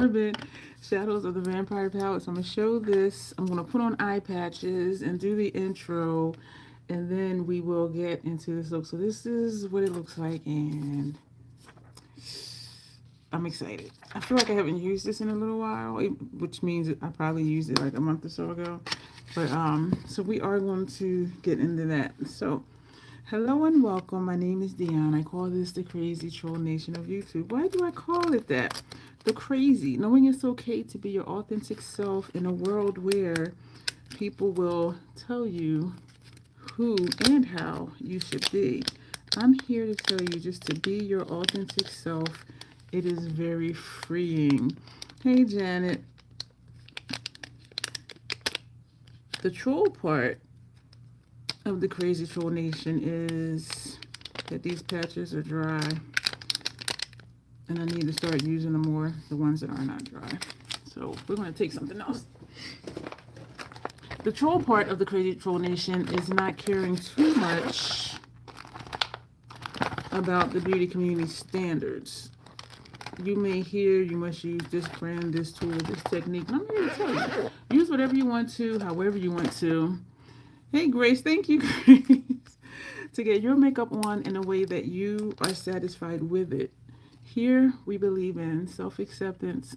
Morbid Shadows of the Vampire palette. So I'm going to show this. I'm going to put on eye patches and do the intro, and then we will get into this look. So this is what it looks like, and I'm excited. I feel like I haven't used this in a little while, which means I probably used it like a month or so ago. But so we are going to get into that. So hello and welcome. My name is Dion. I call this the crazy troll nation of YouTube. Why do I call it that? The crazy, knowing it's okay to be your authentic self in a world where people will tell you who and how you should be. I'm here to tell you just to be your authentic self. It is very freeing. Hey, Janet. The troll part of the crazy troll nation is that these patches are dry, and I need to start using them more, the ones that are not dry. So we're going to take something else. The troll part of the crazy troll nation is not caring too much about the beauty community standards. You may hear you must use this brand, this tool, this technique. I'm here to tell you, use whatever you want to, however you want to. Hey, Grace, thank you, Grace, to get your makeup on in a way that you are satisfied with it. Here, we believe in self-acceptance.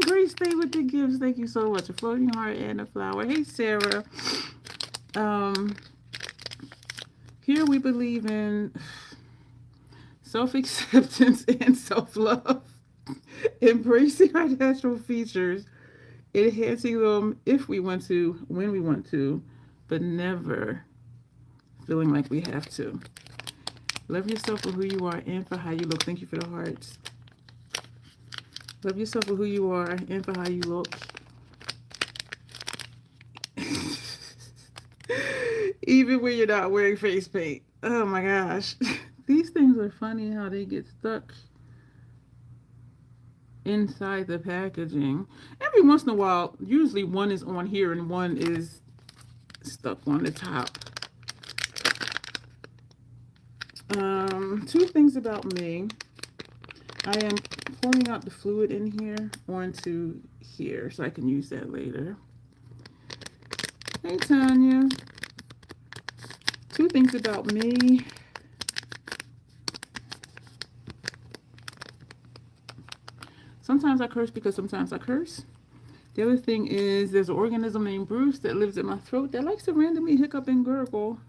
Grace, stay with the gifts. Thank you so much. A floating heart and a flower. Hey, Sarah. Here, we believe in self-acceptance and self-love, embracing our natural features, enhancing them if we want to, when we want to, but never feeling like we have to. Love yourself for who you are and for how you look. Thank you for the hearts. Love yourself for who you are and for how you look. Even when you're not wearing face paint. Oh my gosh. These things are funny how they get stuck inside the packaging. Every once in a while, usually one is on here and one is stuck on the top. Two things about me. I am pouring out the fluid in here onto here so I can use that later. Hey, Tanya. Two things about me. Sometimes I curse because sometimes I curse. The other thing is there's an organism named Bruce that lives in my throat that likes to randomly hiccup and gurgle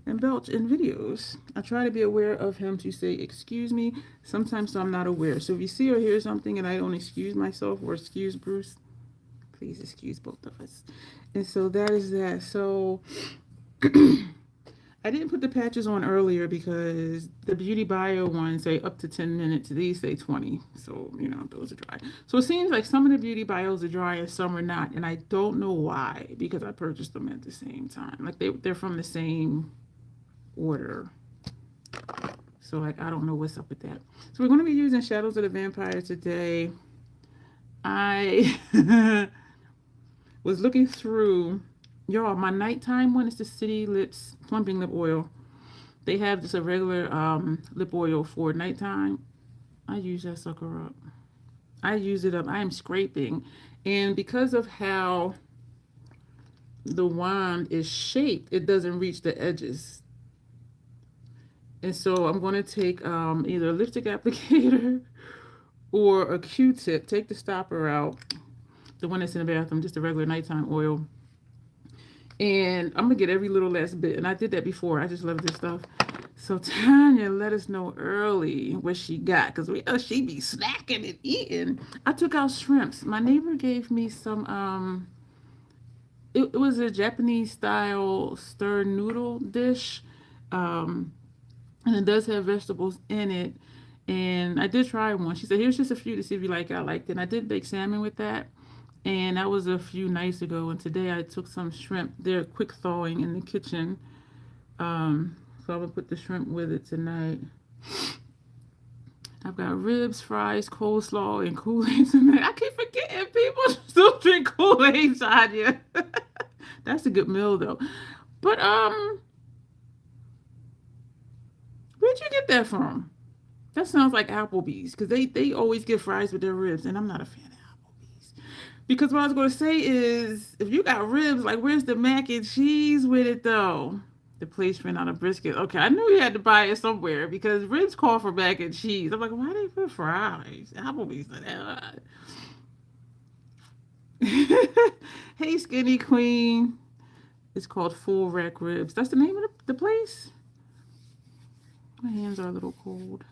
and belch in videos. I try to be aware of him to say, excuse me. Sometimes I'm not aware. So if you see or hear something and I don't excuse myself or excuse Bruce, please excuse both of us. And so that is that. So I didn't put the patches on earlier because the Beauty Bio ones say up to 10 minutes. These say 20. So, you know, those are dry. So it seems like some of the Beauty Bios are dry and some are not. And I don't know why, because I purchased them at the same time. Like they're from the same order. So like, I don't know what's up with that. So we're going to be using Shadows of the Vampire today. I was looking through... Y'all, my nighttime one is the City Lips Plumping Lip Oil. They have just a regular lip oil for nighttime. I use that sucker up. I use it up. I am scraping. And because of how the wand is shaped, it doesn't reach the edges. And so I'm going to take either a lipstick applicator or a Q-tip. Take the stopper out. The one that's in the bathroom, just a regular nighttime oil. And I'm going to get every little last bit. And I did that before. I just love this stuff. So Tanya let us know early what she got. Because we know she be snacking and eating. I took out shrimps. My neighbor gave me some, it was a Japanese style stir noodle dish. And it does have vegetables in it. And I did try one. She said, here's just a few to see if you like it. I liked it. And I did bake salmon with that. And that was a few nights ago. And today I took some shrimp. They're quick thawing in the kitchen. So I'm going to put the shrimp with it tonight. I've got ribs, fries, coleslaw, and Kool-Aid tonight. I keep forgetting people still drink Kool-Aid, Tanya. That's a good meal, though. But, where'd you get that from? That sounds like Applebee's because they always get fries with their ribs, and I'm not a fan of Applebee's. Because what I was going to say is, if you got ribs, like where's the mac and cheese with it though? The place ran out of brisket. Okay, I knew you had to buy it somewhere because ribs call for mac and cheese. I'm like, why they put fries? Applebee's like that. Hey, Skinny Queen. It's called Full Rack Ribs. That's the name of the place? My hands are a little cold.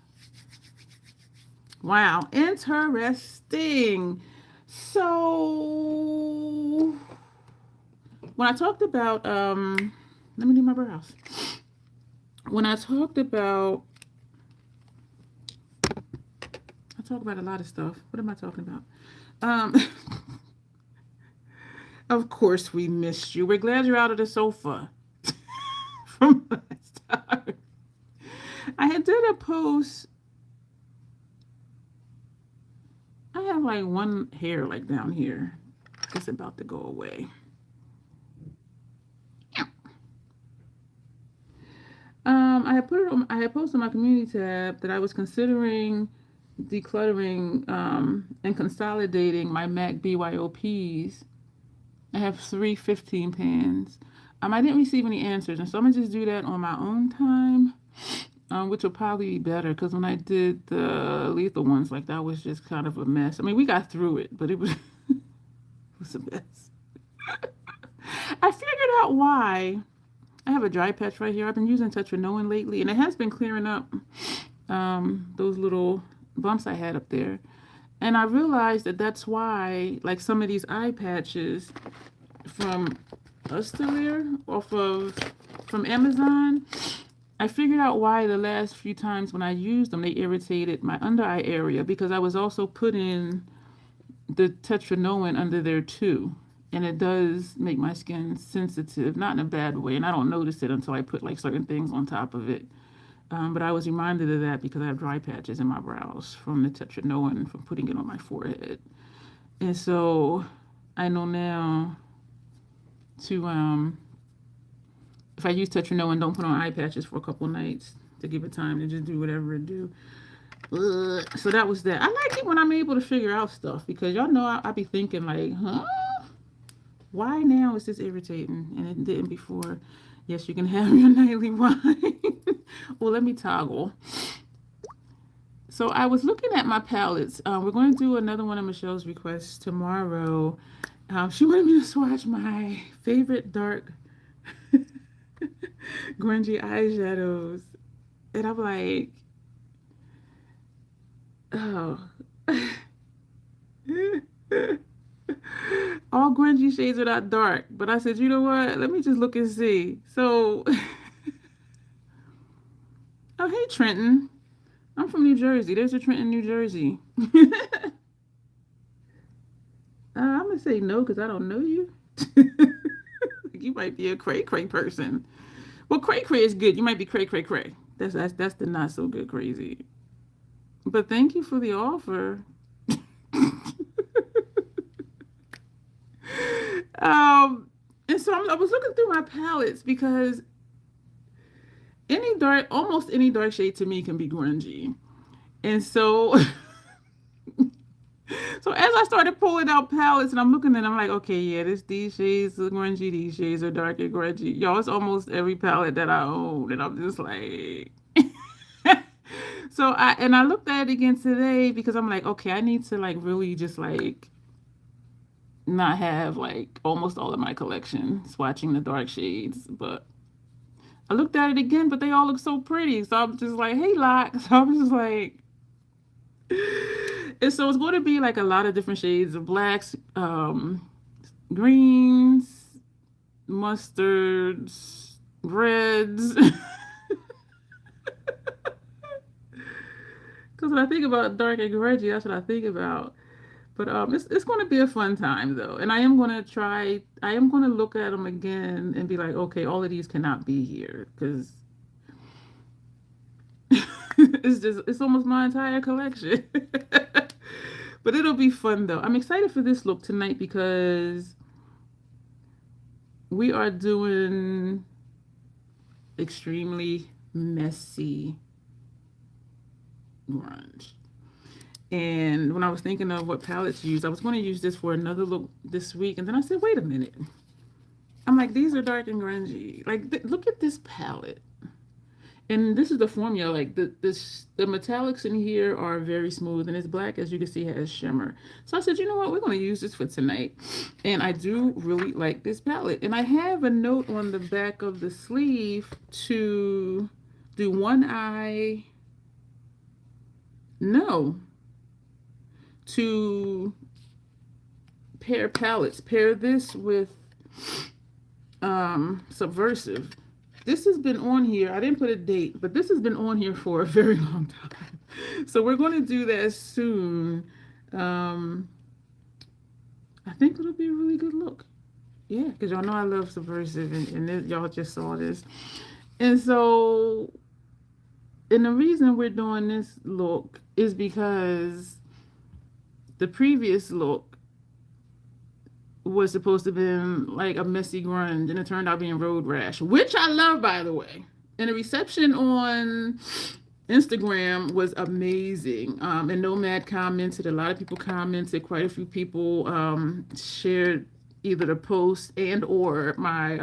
Wow, interesting. So, when I talked about, let me do my brows. When I talked about, I talk about a lot of stuff. What am I talking about? Um, of course, we missed you. We're glad you're out of the sofa from last time. I had did a post. I have like one hair like down here. It's about to go away. I had put it on. I had posted on my community tab that I was considering decluttering and consolidating my MAC BYOPs. I have 3 15 pans. I didn't receive any answers, and so I'm gonna just do that on my own time, which will probably be better because when I did the lethal ones, like that was just kind of a mess. I mean, we got through it, but it was it was a mess. I figured out why. I have a dry patch right here. I've been using Tetranoin lately, and it has been clearing up those little bumps I had up there. And I realized that that's why, like some of these eye patches from Usterwear from Amazon, I figured out why the last few times when I used them, they irritated my under eye area because I was also putting the Tetranoin under there too. And it does make my skin sensitive, not in a bad way. And I don't notice it until I put like certain things on top of it. But I was reminded of that because I have dry patches in my brows from the Tetranoin from putting it on my forehead. And so I know now to, if I use Tetranoin, don't put on eye patches for a couple nights to give it time to just do whatever it do. So that was that. I like it when I'm able to figure out stuff because y'all know I be thinking like, huh? Why now is this irritating and it didn't before? Yes, you can have your nightly wine. Well, let me toggle. So I was looking at my palettes. We're going to do another one of Michelle's requests tomorrow. She wanted me to swatch my favorite dark grungy eyeshadows. And I'm like, oh. All grungy shades are not dark. But I said, you know what? Let me just look and see. So, oh, hey, Trenton. I'm from New Jersey. There's a Trenton, New Jersey. I'm going to say no because I don't know you. You might be a cray-cray person. Well, cray-cray is good. You might be cray-cray-cray. That's the not so good crazy. But thank you for the offer. And so I was looking through my palettes because almost any dark shade to me can be grungy. And so, so as I started pulling out palettes and I'm looking at them, I'm like, okay, yeah, these shades are grungy, these shades are dark and grungy. Y'all, it's almost every palette that I own. And I'm just like, so I looked at it again today because I'm like, okay, I need to like really just like not have like almost all of my collection swatching the dark shades, but I looked at it again, but they all look so pretty. So I'm just like, hey, Lock. So I'm just like, and so it's going to be like a lot of different shades of blacks, greens, mustards, reds. Because when I think about dark and grungy, that's what I think about. But it's going to be a fun time though, and I am going to look at them again and be like, okay, all of these cannot be here because it's almost my entire collection. But it'll be fun though. I'm excited for this look tonight because we are doing extremely messy grunge. And when I was thinking of what palette to use, I was going to use this for another look this week. And then I said, wait a minute. I'm like, these are dark and grungy. Like, look at this palette. And this is the formula. Like, the metallics in here are very smooth. And it's black, as you can see, has shimmer. So I said, you know what? We're going to use this for tonight. And I do really like this palette. And I have a note on the back of the sleeve to do one eye. No. To pair palettes. Pair this with Subversive. This has been on here. I didn't put a date, but this has been on here for a very long time. So we're going to do that soon. I think it'll be a really good look. Yeah, because y'all know I love Subversive, and y'all just saw this. And so, and the reason we're doing this look is because the previous look was supposed to have been like a messy grunge, and it turned out being road rash, which I love, by the way. And the reception on Instagram was amazing. And Nomad commented, a lot of people commented, quite a few people shared either the post and or my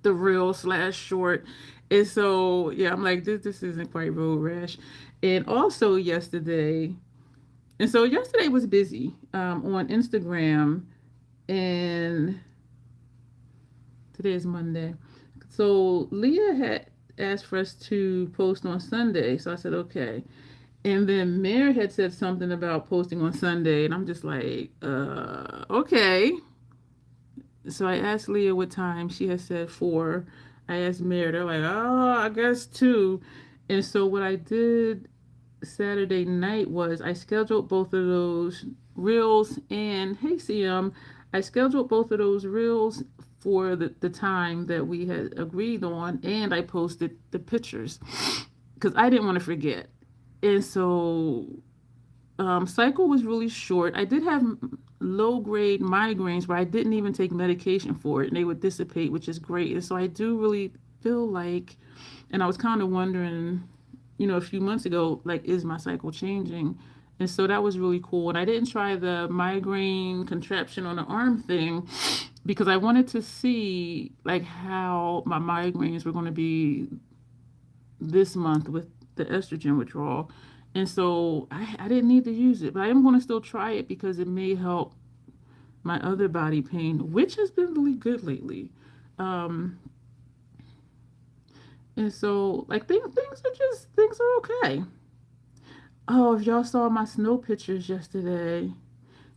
the reel/short. And so yeah, I'm like, this isn't quite road rash. And also yesterday was busy on Instagram, and today is Monday. So Leah had asked for us to post on Sunday. So I said, okay. And then Mary had said something about posting on Sunday. And I'm just like, okay. So I asked Leah what time. She had said 4. I asked Mary. They're like, oh, I guess 2. And so what I did Saturday night was I scheduled both of those reels, and hey CM, I scheduled both of those reels for the time that we had agreed on, and I posted the pictures because I didn't want to forget. And so cycle was really short. I did have low grade migraines where I didn't even take medication for it, and they would dissipate, which is great. And so I do really feel like, and I was kind of wondering, a few months ago, like, is my cycle changing? And so that was really cool. And I didn't try the migraine contraption on the arm thing because I wanted to see like how my migraines were going to be this month with the estrogen withdrawal. And so I didn't need to use it, but I am going to still try it because it may help my other body pain, which has been really good lately. And so, like, things are okay. Oh, if y'all saw my snow pictures yesterday,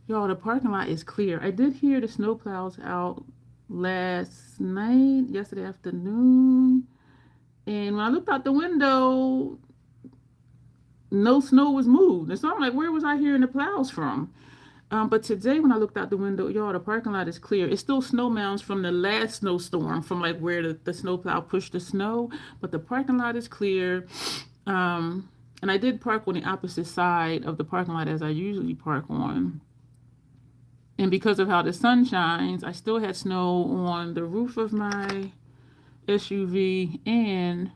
y'all, the parking lot is clear. I did hear the snow plows out yesterday afternoon. And when I looked out the window, no snow was moved. And so I'm like, where was I hearing the plows from? But today when I looked out the window, y'all, the parking lot is clear. It's still snow mounds from the last snowstorm, from like where the snowplow pushed the snow, but the parking lot is clear. And I did park on the opposite side of the parking lot as I usually park on. And because of how the sun shines, I still had snow on the roof of my SUV and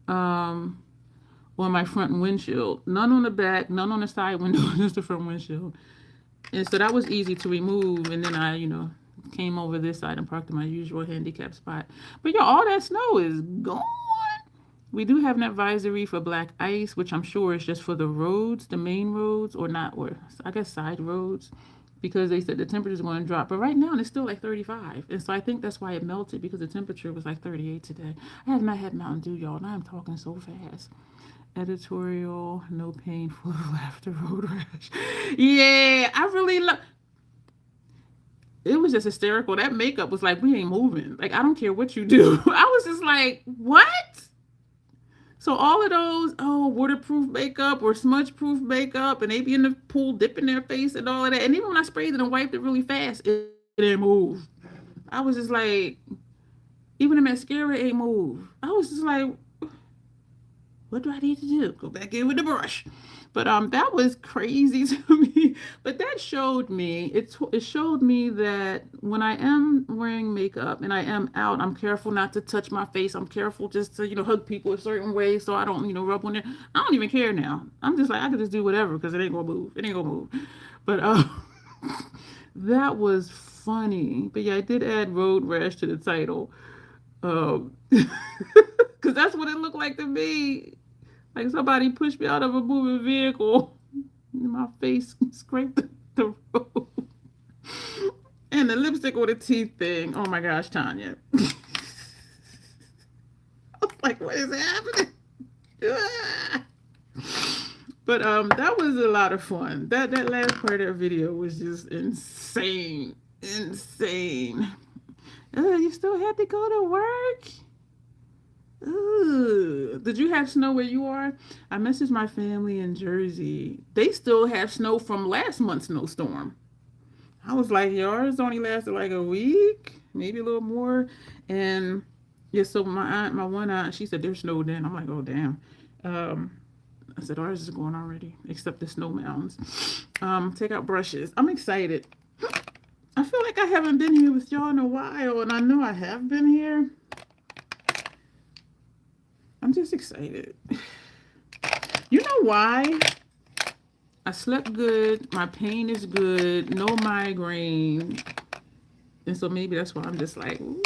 on my front windshield. None on the back, none on the side window, just the front windshield. And so that was easy to remove. And then I, came over this side and parked in my usual handicap spot. But all that snow is gone. We do have an advisory for black ice, which I'm sure is just for the roads, the main roads, or I guess side roads, because they said the temperature is going to drop. But right now it's still like 35. And so I think that's why it melted, because the temperature was like 38 today. I have not had Mountain Dew, y'all, and I'm talking so fast. Editorial, no pain, full of laughter, road rash. Yeah, I really love. It was just hysterical. That makeup was like, we ain't moving. Like, I don't care what you do. I was just like, what? So all of those, waterproof makeup or smudge-proof makeup, and they be in the pool dipping their face and all of that. And even when I sprayed it and wiped it really fast, it didn't move. I was just like, even the mascara ain't move. I was just like, What do I need to do? Go back in with the brush. But that was crazy to me. But that showed me, it showed me that when I am wearing makeup and I am out, I'm careful not to touch my face. I'm careful just to, hug people a certain way so I don't, rub on it. I don't even care now. I'm just like, I could just do whatever because it ain't gonna move. It ain't gonna move. But that was funny. But yeah, I did add road rash to the title. Because that's what it looked like to me. Like somebody pushed me out of a moving vehicle. And my face scraped the road. And the lipstick or the teeth thing. Oh my gosh, Tanya. I was like, what is happening? But that was a lot of fun. That last part of the video was just insane. Insane. You still had to go to work? Ugh. Did you have snow where you are? I messaged my family in Jersey. They still have snow from last month's snowstorm. I was like, yours only lasted like a week, maybe a little more. And yeah, so my one aunt, she said there's snow then. I'm like, oh damn. I said ours is going already, except the snow mounds. Take out brushes. I'm excited. I feel like I haven't been here with y'all in a while, and I know I have been here. I'm just excited. You know why? I slept good. My pain is good. No migraine. And so maybe that's why I'm just like, ooh,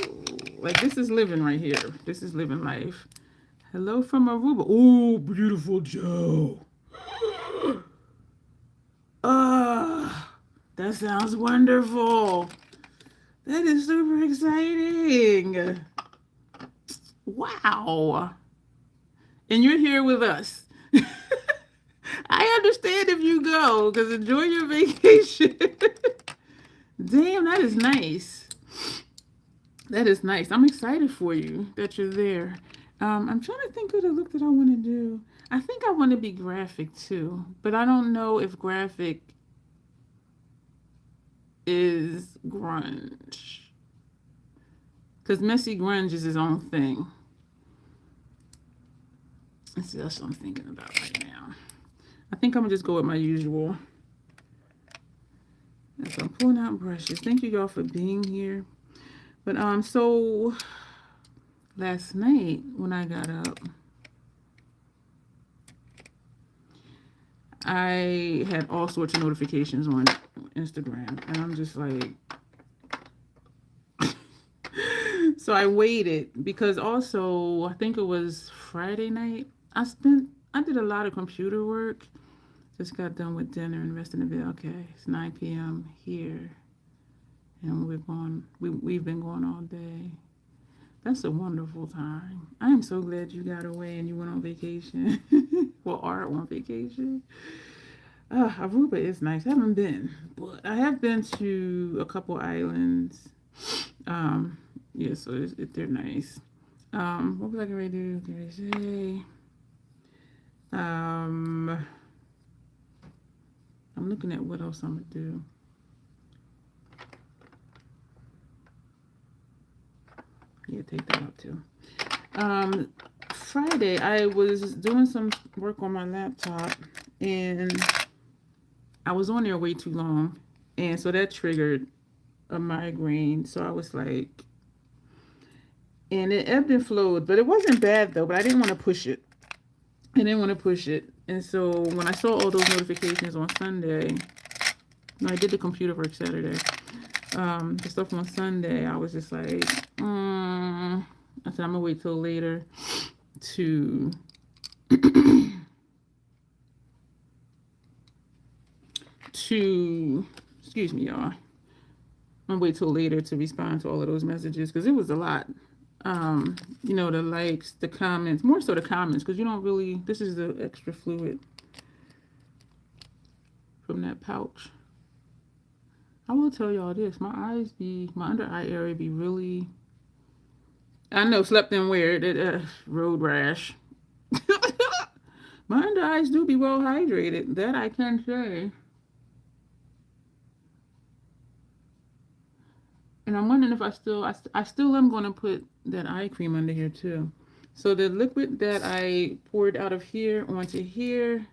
like this is living right here. This is living life. Hello from Aruba. Oh, beautiful Joe. That sounds wonderful. That is super exciting. Wow. And you're here with us. I understand if you go, because enjoy your vacation. Damn, that is nice. That is nice. I'm excited for you that you're there. I'm trying to think of the look that I want to do. I think I want to be graphic too, but I don't know if graphic is grunge. Because messy grunge is his own thing. That's what I'm thinking about right now. I think I'm going to just go with my usual. So I'm pulling out brushes. Thank you y'all for being here. But so last night when I got up, I had all sorts of notifications on Instagram, and I'm just like, so I waited because also I think it was Friday night. I did a lot of computer work. Just got done with dinner and rest in the bed. Okay, it's 9 p.m. here, and we've been going all day. That's a wonderful time. I am so glad you got away and you went on vacation. Well, are on vacation. Aruba is nice. I haven't been, but I have been to a couple islands. Yeah, so they're nice. What was I going to do? I'm looking at what else I'm going to do. Yeah, take that out too. Friday, I was doing some work on my laptop, and I was on there way too long, and so that triggered a migraine. So I was like, and it ebbed and flowed, but it wasn't bad though. But I didn't want to push it. And so when I saw all those notifications on Sunday, no, I did the computer work Saturday. The stuff on Sunday, I was just like, I said I'm gonna wait till later to excuse me, y'all. I'm gonna wait till later to respond to all of those messages because it was a lot. The likes, the comments, more so the comments, because you don't really, this is the extra fluid from that pouch. I will tell y'all this, my under eye area be really, I know, slept in weird, road rash. My under eyes do be well hydrated, that I can say. And I'm wondering if I still am going to put that eye cream under here too. So the liquid that I poured out of here onto here,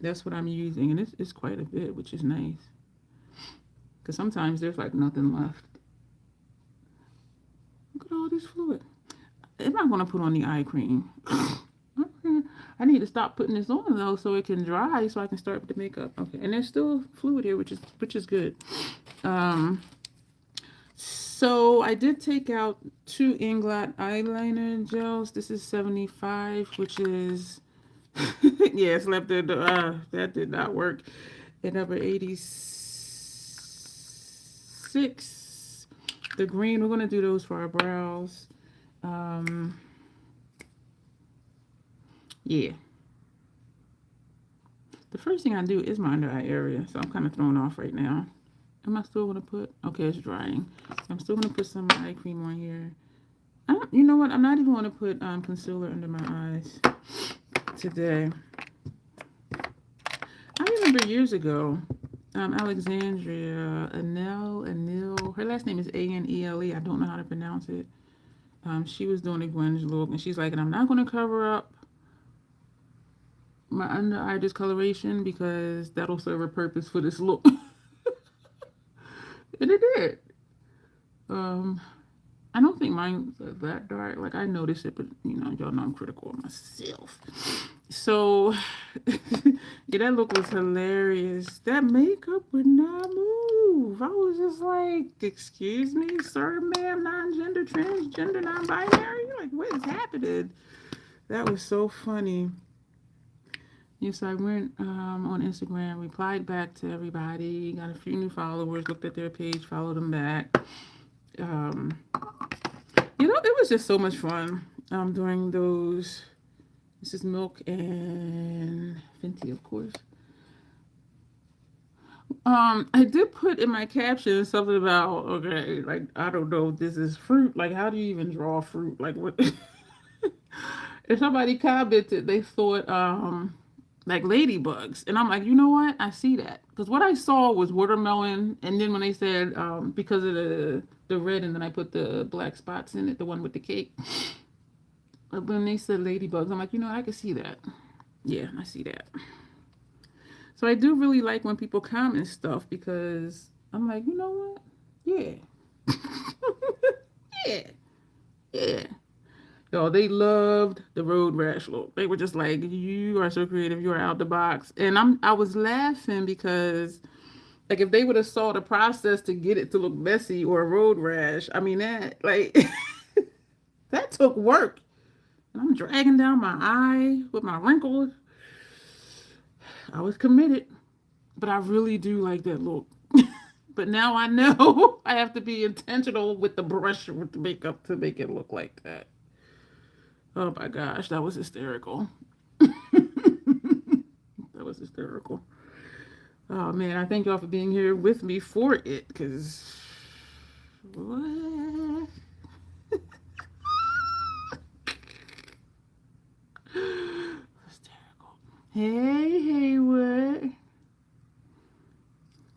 that's what I'm using. And it's quite a bit, which is nice. Because sometimes there's like nothing left. Look at all this fluid. I'm not going to put on the eye cream. I need to stop putting this on though so it can dry so I can start with the makeup. Okay, and there's still fluid here, which is good. So I did take out 2 Inglot eyeliner gels. This is 75, which is yes, left there. That did not work. And number 86, the green. We're gonna do those for our brows. Yeah. The first thing I do is my under eye area, so I'm kind of thrown off right now. Am I still gonna put? Okay, it's drying. I'm still gonna put some eye cream on here. You know what? I'm not even gonna put concealer under my eyes today. I remember years ago, Alexandria Anil. Her last name is Anele. I don't know how to pronounce it. She was doing a Grunge look, and she's like, and I'm not gonna cover up my under eye discoloration because that'll serve a purpose for this look. And it did. I don't think mine's that dark. Like, I noticed it, but you know, y'all know I'm critical of myself. So yeah, that look was hilarious. That makeup would not move. I was just like, excuse me, sir, ma'am, non-gender, transgender, non-binary. Like, what is happening? That was so funny. Yes, I went on Instagram, replied back to everybody, got a few new followers, looked at their page, followed them back. You know, it was just so much fun during those. This is Milk and Fenty, of course. I did put in my caption something about, okay, like, I don't know if this is fruit. Like, how do you even draw fruit? Like, what? If somebody commented, they thought, like ladybugs, and I'm like, you know what? I see that because what I saw was watermelon, and then when they said because of the red, and then I put the black spots in it, the one with the cake. When they said ladybugs, I'm like, you know, I can see that. Yeah, I see that. So I do really like when people comment stuff because I'm like, you know what? Yeah, yeah. Yo, they loved the road rash look. They were just like, you are so creative. You are out the box. And I was laughing because, like, if they would have saw the process to get it to look messy or a road rash, I mean, that, like, that took work. And I'm dragging down my eye with my wrinkles. I was committed. But I really do like that look. But now I know I have to be intentional with the brush, with the makeup to make it look like that. Oh my gosh, that was hysterical. That was hysterical. Oh man, I thank y'all for being here with me for it, because what? Hysterical. Hey, Haywood.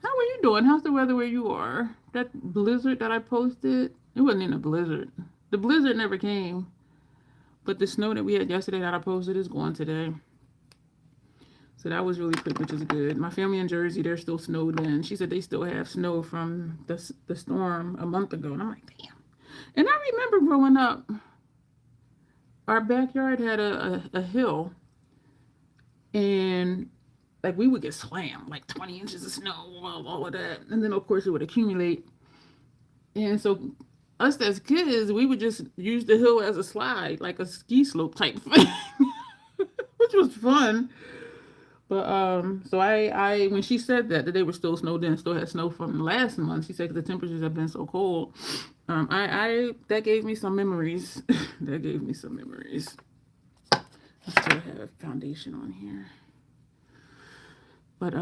How are you doing? How's the weather where you are? That blizzard that I posted, it wasn't even a blizzard. The blizzard never came. But the snow that we had yesterday that I posted is gone today. So that was really quick, which is good. My family in Jersey, they're still snowed in. She said they still have snow from the storm a month ago. And I'm like, damn. And I remember growing up, our backyard had a hill. And like we would get slammed, like 20 inches of snow, all of that. And then, of course, it would accumulate. And so us as kids, we would just use the hill as a slide, like a ski slope type thing, which was fun. But so I when she said that they were still snowed in, still had snow from last month, she said the temperatures have been so cold. That gave me some memories. That gave me some memories. I still have foundation on here, but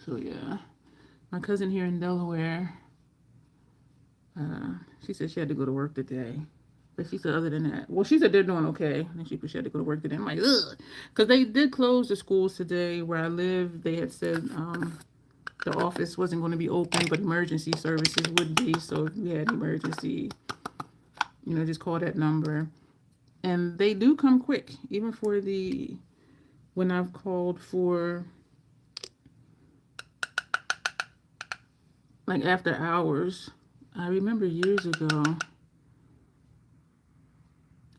so yeah, my cousin here in Delaware. She said she had to go to work today. But she said other than that, well, she said they're doing okay. And she had to go to work today. I'm like, ugh. Because they did close the schools today where I live. They had said the office wasn't going to be open, but emergency services would be. So if we had emergency, just call that number. And they do come quick, even for when I've called for like after hours. I remember years ago.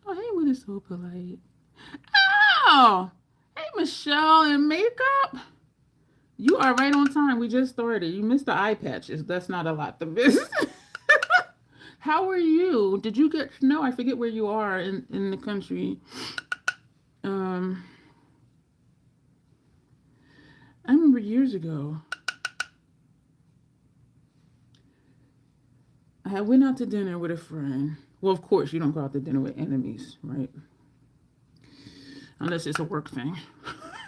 Oh, hey, what is so polite? Oh, hey, Michelle in makeup. You are right on time. We just started. You missed the eye patches. That's not a lot to miss. How are you? Did you get snow? I forget where you are in the country. I remember years ago. I went out to dinner with a friend. Well, of course, you don't go out to dinner with enemies, right? Unless it's a work thing.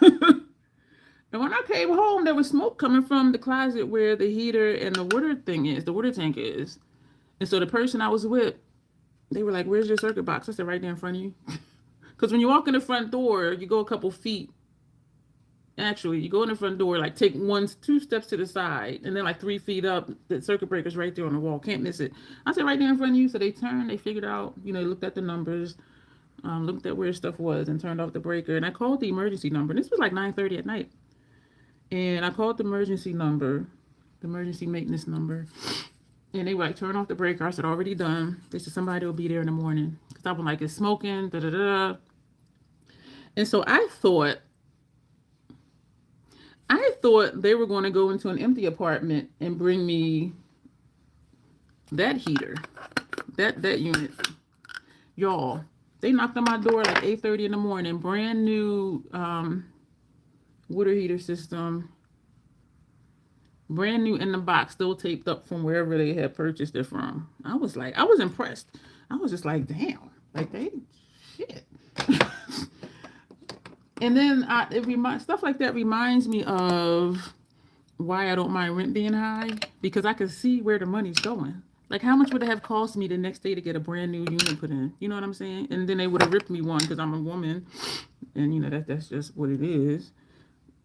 And when I came home, there was smoke coming from the closet where the heater and the water tank is. And so the person I was with, they were like, "Where's your circuit box?" I said, "Right there in front of you." Because when you walk in the front door, you go a couple feet. Actually, you go in the front door, like take 2 steps to the side, and then like 3 feet up, the circuit breaker's right there on the wall. Can't miss it. I said, "Right there in front of you." So they turned, they figured out, looked at the numbers, looked at where stuff was, and turned off the breaker. And I called the emergency number. And this was like 9:30 at night. And I called the emergency maintenance number. And they were like, "Turn off the breaker." I said, "Already done." They said, "Somebody will be there in the morning." Because I was like, "It's smoking, da da da." And so I thought they were going to go into an empty apartment and bring me that heater, that unit. Y'all, they knocked on my door like 8:30 in the morning. Brand new water heater system. Brand new in the box, still taped up from wherever they had purchased it from. I was impressed. I was just like, damn, like shit. And then stuff like that reminds me of why I don't mind rent being high, because I can see where the money's going. Like, how much would it have cost me the next day to get a brand new unit put in? You know what I'm saying? And then they would have ripped me one because I'm a woman, and that's just what it is.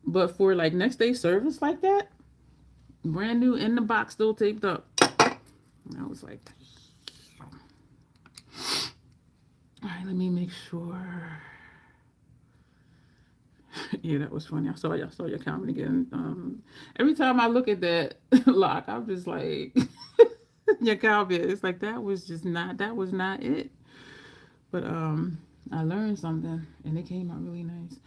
But for like next day service like that, brand new in the box, still taped up, and I was like, all right, let me make sure. Yeah, that was funny. I saw your comment again. Every time I look at that lock, I'm just like, your comment. It's like that was not it. But I learned something, and it came out really nice.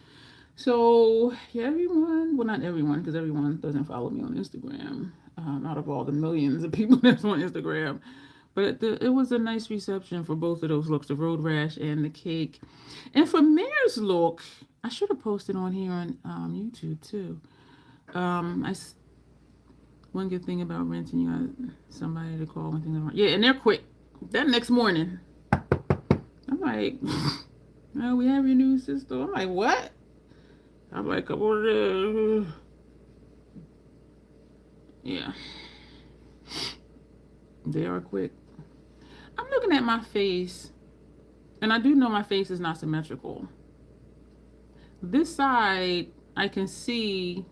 So yeah, everyone, well, not everyone, because everyone doesn't follow me on Instagram. Out of all the millions of people that's on Instagram. But it was a nice reception for both of those looks, the road rash and the cake. And for Mayor's look, I should have posted on here on YouTube too. One good thing about renting, you got somebody to call when things are wrong. Yeah, and they're quick. That next morning, I'm like, "No, we have your new system." I'm like, "What?" I'm like, "Come on." Yeah. They are quick. I'm looking at my face, and I do know my face is not symmetrical. This side, I can see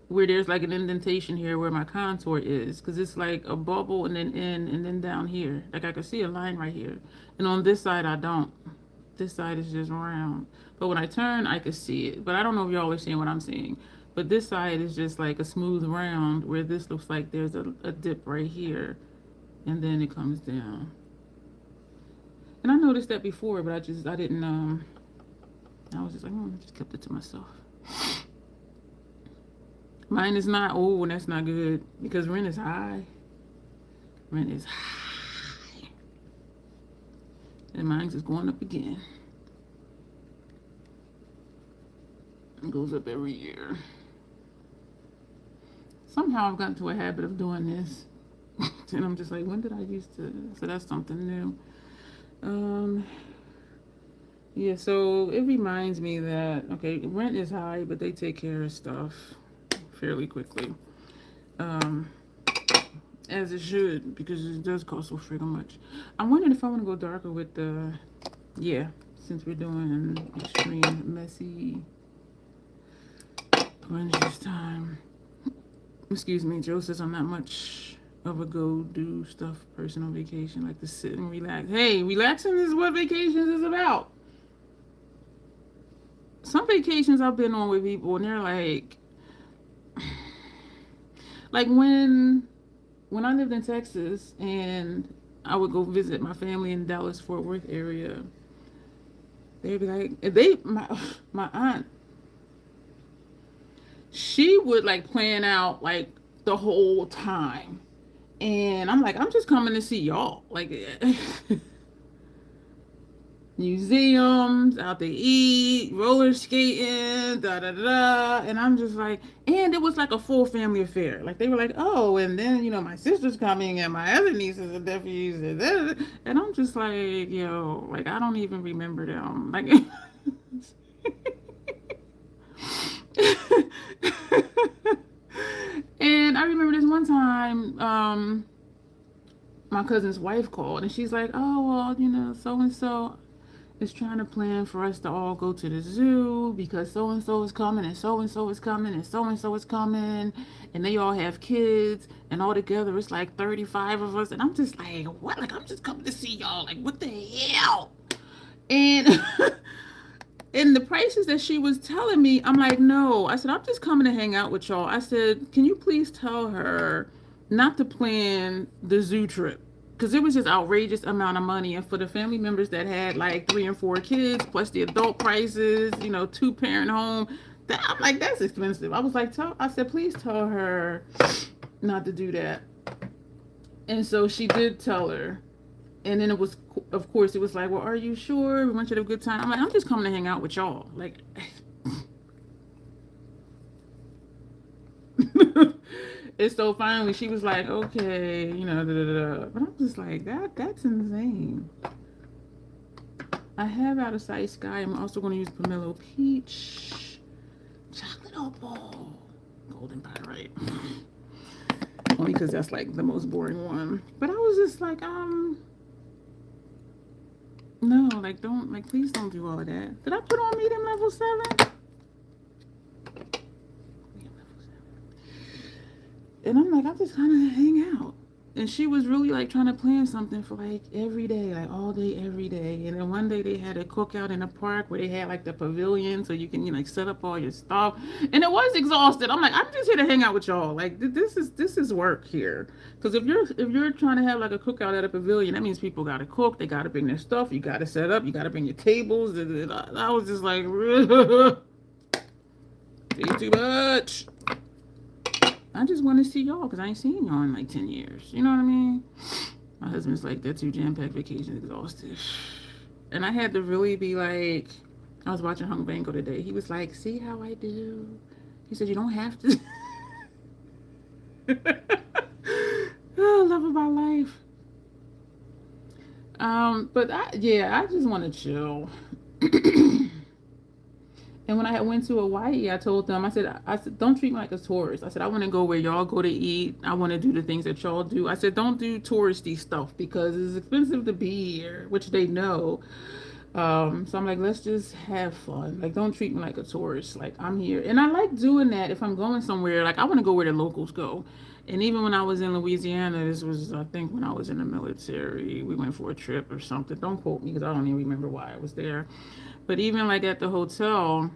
where there's like an indentation here where my contour is, because it's like a bubble and then in and then down here. Like I can see a line right here. And on this side, I don't. This side is just round. But when I turn, I can see it. But I don't know if y'all are seeing what I'm seeing. But this side is just like a smooth round, where this looks like there's a dip right here. And then it comes down. And I noticed that before, but I didn't, I was just like, I just kept it to myself. Mine is not, oh, that's not good, because rent is high. Rent is high. And mine's is going up again. It goes up every year. Somehow I've gotten to a habit of doing this. And I'm just like, when did I used to? So that's something new. Yeah, so it reminds me that, okay, rent is high, but they take care of stuff fairly quickly. As it should, because it does cost so friggin' much. I'm wondering if I want to go darker with the, yeah, since we're doing extreme messy grunge this time. Excuse me, Joe says I'm not much of a go do stuff person on vacation, like to sit and relax. Hey, relaxing is what vacations is about. Some vacations I've been on with people and they're like when I lived in Texas and I would go visit my family in Dallas Fort Worth area, they'd be like my aunt, she would like plan out like the whole time. And I'm like, I'm just coming to see y'all. Like museums, out to eat, roller skating, da da da. And I'm just like, and it was like a full family affair. Like they were like, oh, and then my sister's coming and my other nieces and nephews and da, da, da. And I'm just like, yo, like I don't even remember them. Like and I remember this one time, my cousin's wife called and she's like, oh well, so and so is trying to plan for us to all go to the zoo because so and so is coming and so and so is coming and so and so is coming and they all have kids and all together it's like 35 of us and I'm just like, what? Like I'm just coming to see y'all. Like what the hell? And and the prices that she was telling me, I'm like, no. I said, I'm just coming to hang out with y'all. I said, can you please tell her not to plan the zoo trip? Because it was just outrageous amount of money. And for the family members that had like 3 and 4 kids, plus the adult prices, 2-parent home, I'm like, that's expensive. I was like, I said, please tell her not to do that. And so she did tell her. And then it was, of course, it was like, well, are you sure? We want you to have a good time. I'm like, I'm just coming to hang out with y'all. Like, and so finally she was like, okay, da, da, da. But I'm just like, that's insane. I have Out of Sight Sky. I'm also going to use Pomelo Peach, Chocolate Opal, Golden Pyrite. Only because that's like the most boring one. But I was just like, no, like don't, like please don't do all of that. Did I put on medium level 7? Medium level 7. And I'm like, I'm just kind of hang out. And she was really like trying to plan something for like every day, like all day, every day. And then one day they had a cookout in a park where they had like the pavilion so you can like set up all your stuff. And it was exhausted. I'm like, I'm just here to hang out with y'all. Like this is work here. Because if you're trying to have like a cookout at a pavilion, that means people gotta cook, they gotta bring their stuff, you gotta set up, you gotta bring your tables. I was just like, too much. I just want to see y'all because I ain't seen y'all in like 10 years. You know what I mean? My husband's like, that 2 jam-packed vacation is exhausted. And I had to really be like, I was watching Hung Bango today. He was like, see how I do? He said, you don't have to. Oh, love of my life. But I just want to chill. And when I went to Hawaii, I told them, I said, don't treat me like a tourist. I said, I want to go where y'all go to eat. I want to do the things that y'all do. I said, don't do touristy stuff because it's expensive to be here, which they know. So I'm like, let's just have fun. Like, don't treat me like a tourist. Like, I'm here. And I like doing that if I'm going somewhere. Like, I want to go where the locals go. And even when I was in Louisiana, this was, I think, when I was in the military, we went for a trip or something. Don't quote me because I don't even remember why I was there. But even like at the hotel,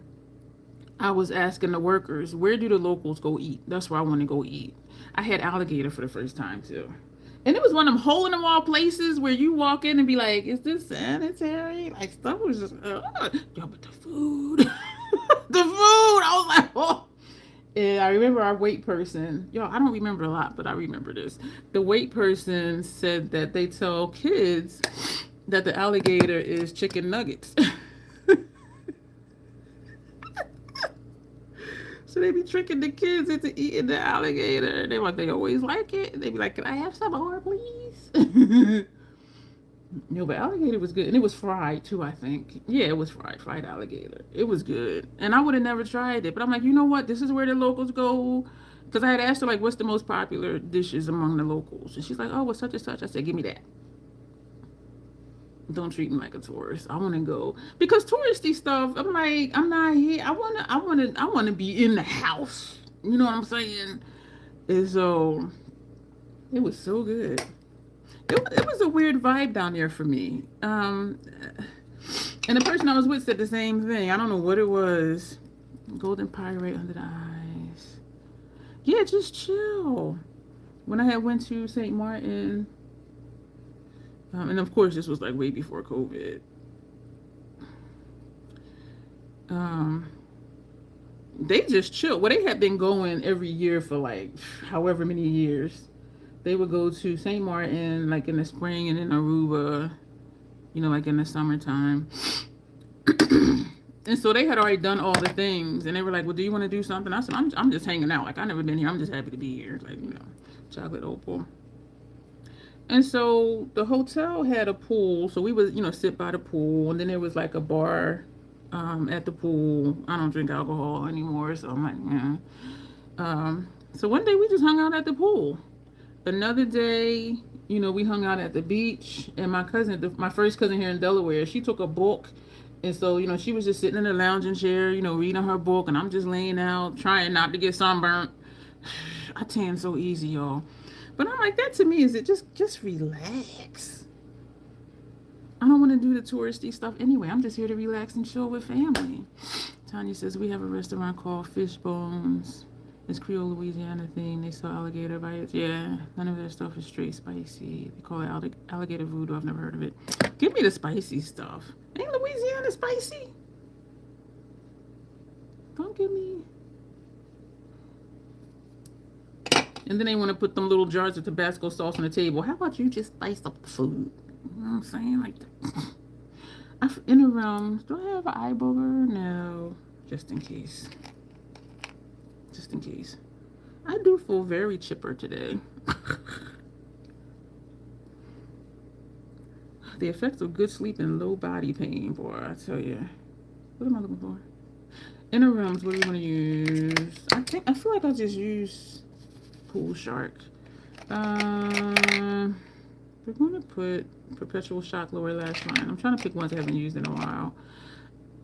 I was asking the workers, where do the locals go eat? That's where I want to go eat. I had alligator for the first time too. And it was one of them hole in the wall places where you walk in and be like, is this sanitary? Like stuff was just, yo, but the food, the food, I was like, oh. And I remember our wait person, I don't remember a lot, but I remember this. The wait person said that they tell kids that the alligator is chicken nuggets. So they be tricking the kids into eating the alligator. They always like it. They be like, can I have some more, please? But alligator was good. And it was fried too, I think. Yeah, it was fried alligator. It was good. And I would have never tried it. But I'm like, you know what? This is where the locals go. Because I had asked her, like, what's the most popular dishes among the locals? And she's like, oh, what's such and such? I said, give me that. Don't treat me like a tourist. I want to go because touristy stuff. I'm like, I'm not here. I want to be in the house. You know what I'm saying? And so, It was so good. It was a weird vibe down there for me. And the person I was with said the same thing. I don't know what it was. Golden Pirate under the eyes. Yeah, just chill. When I had went to St. Martin, and of course this was like way before COVID. They just chill. Well, they had been going every year for like however many years. They would go to St. Martin like in the spring and in Aruba, like in the summertime. And so they had already done all the things, and they were like, "Well, do you want to do something?" I said, "I'm just hanging out. Like I never been here. I'm just happy to be here. Like chocolate opal." And so the hotel had a pool, so we would sit by the pool, and then there was like a bar at the pool. I don't drink alcohol anymore, so I'm like, yeah. So one day we just hung out at the pool. Another day, we hung out at the beach, and my cousin, my first cousin here in Delaware, she took a book. And so, she was just sitting in a lounging chair, reading her book, and I'm just laying out, trying not to get sunburnt. I tan so easy, y'all. But I'm like, that to me is it just relax. I don't want to do the touristy stuff anyway. I'm just here to relax and chill with family. Tanya says, we have a restaurant called Fish Bones. It's Creole Louisiana thing. They sell alligator bites. Yeah, none of that stuff is straight spicy. They call it alligator voodoo. I've never heard of it. Give me the spicy stuff. Ain't Louisiana spicy? Don't give me. And then they want to put them little jars of Tabasco sauce on the table. How about you just spice up the food? You know what I'm saying? Like that. In the room, do I have an eye booger? No. Just in case. Just in case. I do feel very chipper today. The effects of good sleep and low body pain, boy, I tell you. What am I looking for? Inner rooms, what do we want to use? I feel like I just use Pool Shark. We're going to put Perpetual Shock Lower Lash Line. I'm trying to pick ones I haven't used in a while.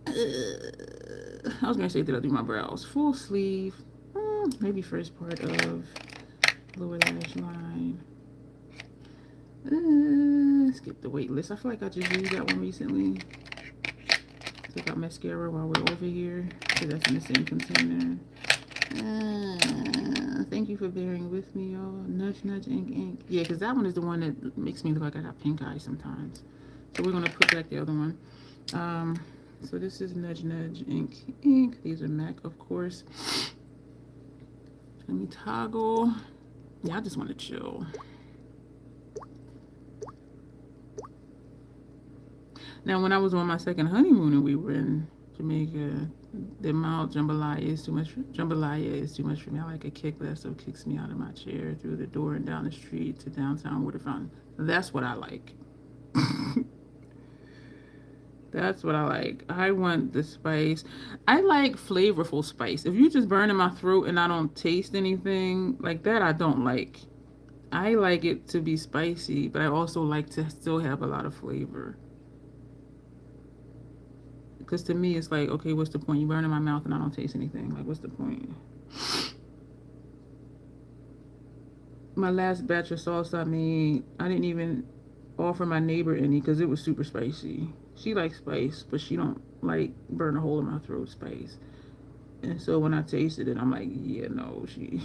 I was going to say, did I do my brows? Full sleeve. Maybe first part of Lower Lash Line. Skip the wait list. I feel like I just used that one recently. Take out mascara while we're over here, because that's in the same container. Thank you for bearing with me, y'all. Nudge, nudge, ink, ink. Yeah, because that one is the one that makes me look like I got pink eye sometimes. So we're going to put back the other one. So this is Nudge, nudge, ink, ink. These are MAC, of course. Let me toggle. Yeah, I just want to chill. Now, when I was on my second honeymoon and we were in Jamaica, the mild jambalaya is too much. Jambalaya is too much for me. I like a kick, but that stuff kicks me out of my chair through the door and down the street to downtown Waterfront. That's what I like. That's what I like. I want the spice. I like flavorful spice. If you just burn in my throat and I don't taste anything like that, I don't like. I like it to be spicy, but I also like to still have a lot of flavor. Because to me, it's like, okay, what's the point? You burn in my mouth and I don't taste anything. Like, what's the point? My last batch of sauce I made, I didn't even offer my neighbor any because it was super spicy. She likes spice, but she don't like burn a hole in my throat spice. And so when I tasted it, I'm like, yeah, no, she...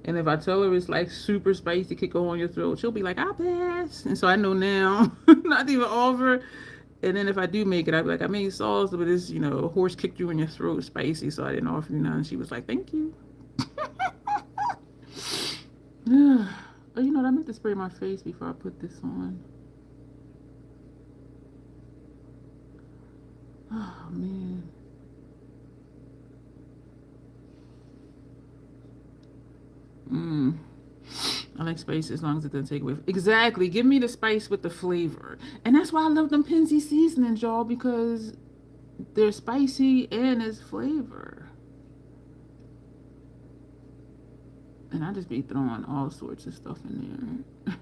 And if I tell her it's like super spicy, kick a hole in your throat, she'll be like, I'll pass. And so I know now not to even offer. And then if I do make it, I'd be like, I made sauce, but it's, a horse kicked you in your throat spicy, so I didn't offer you none. She was like, thank you. Oh, I meant to spray my face before I put this on. Oh, man. I like spice as long as it doesn't take away. Exactly. Give me the spice with the flavor. And that's why I love them Penzi seasonings, y'all, because they're spicy and it's flavor. And I just be throwing all sorts of stuff in there.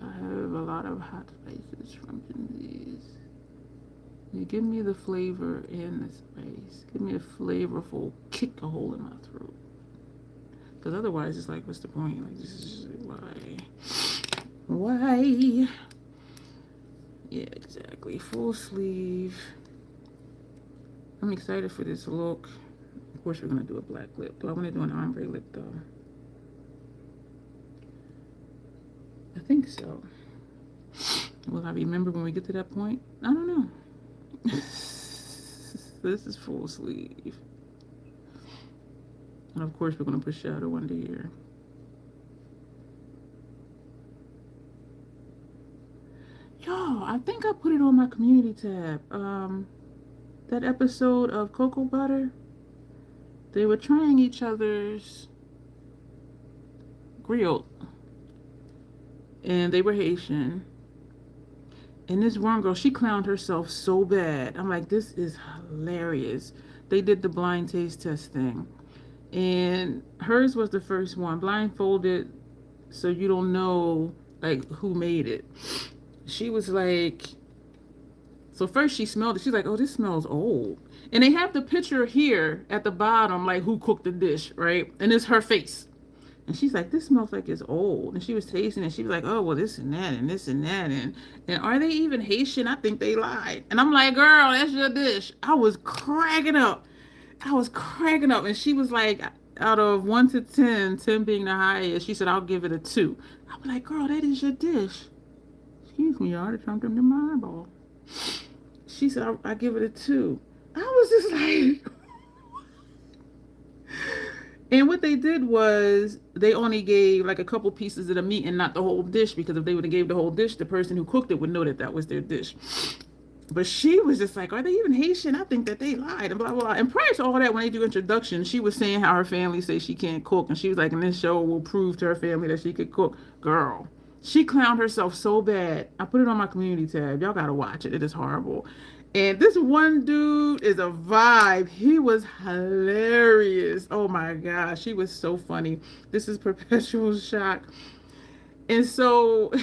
I have a lot of hot spices from Penzi's. You give me the flavor and the spice. Give me a flavorful kick a hole in my throat. Because otherwise, it's like, what's the point? Like, this is why? Yeah, exactly. Full sleeve. I'm excited for this look. Of course, we're gonna do a black lip. Do I want to do an ombre lip though? I think so. Will I remember when we get to that point? I don't know. This is full sleeve. And of course, we're going to put shadow under here. Y'all, I think I put it on my community tab. That episode of Cocoa Butter, they were trying each other's griot. And they were Haitian. And this one girl, she clowned herself so bad. I'm like, this is hilarious. They did the blind taste test thing. And hers was the first one, blindfolded, so you don't know, like, who made it. She was like, so first she smelled it. She's like, oh, this smells old. And they have the picture here at the bottom, like, who cooked the dish, right? And it's her face. And she's like, this smells like it's old. And she was tasting it. She was like, oh, well, this and that and this and that. And are they even Haitian? I think they lied. And I'm like, girl, that's your dish. I was cracking up. And she was like, out of 1 to 10, 10 being the highest, she said, I'll give it a 2. I was like, girl, that is your dish. Excuse me, y'all. They jumped into my eyeball. She said, I give it a 2. I was just like... And what they did was they only gave like a couple pieces of the meat and not the whole dish, because if they would have gave the whole dish, the person who cooked it would know that that was their dish. But she was just like, are they even Haitian? I think that they lied and blah, blah, blah. And prior to all that, when they do introductions, she was saying how her family says she can't cook. And she was like, and this show will prove to her family that she could cook. Girl, she clowned herself so bad. I put it on my community tab. Y'all got to watch it. It is horrible. And this one dude is a vibe. He was hilarious. Oh my gosh, he was so funny. This is Perpetual Shock. And so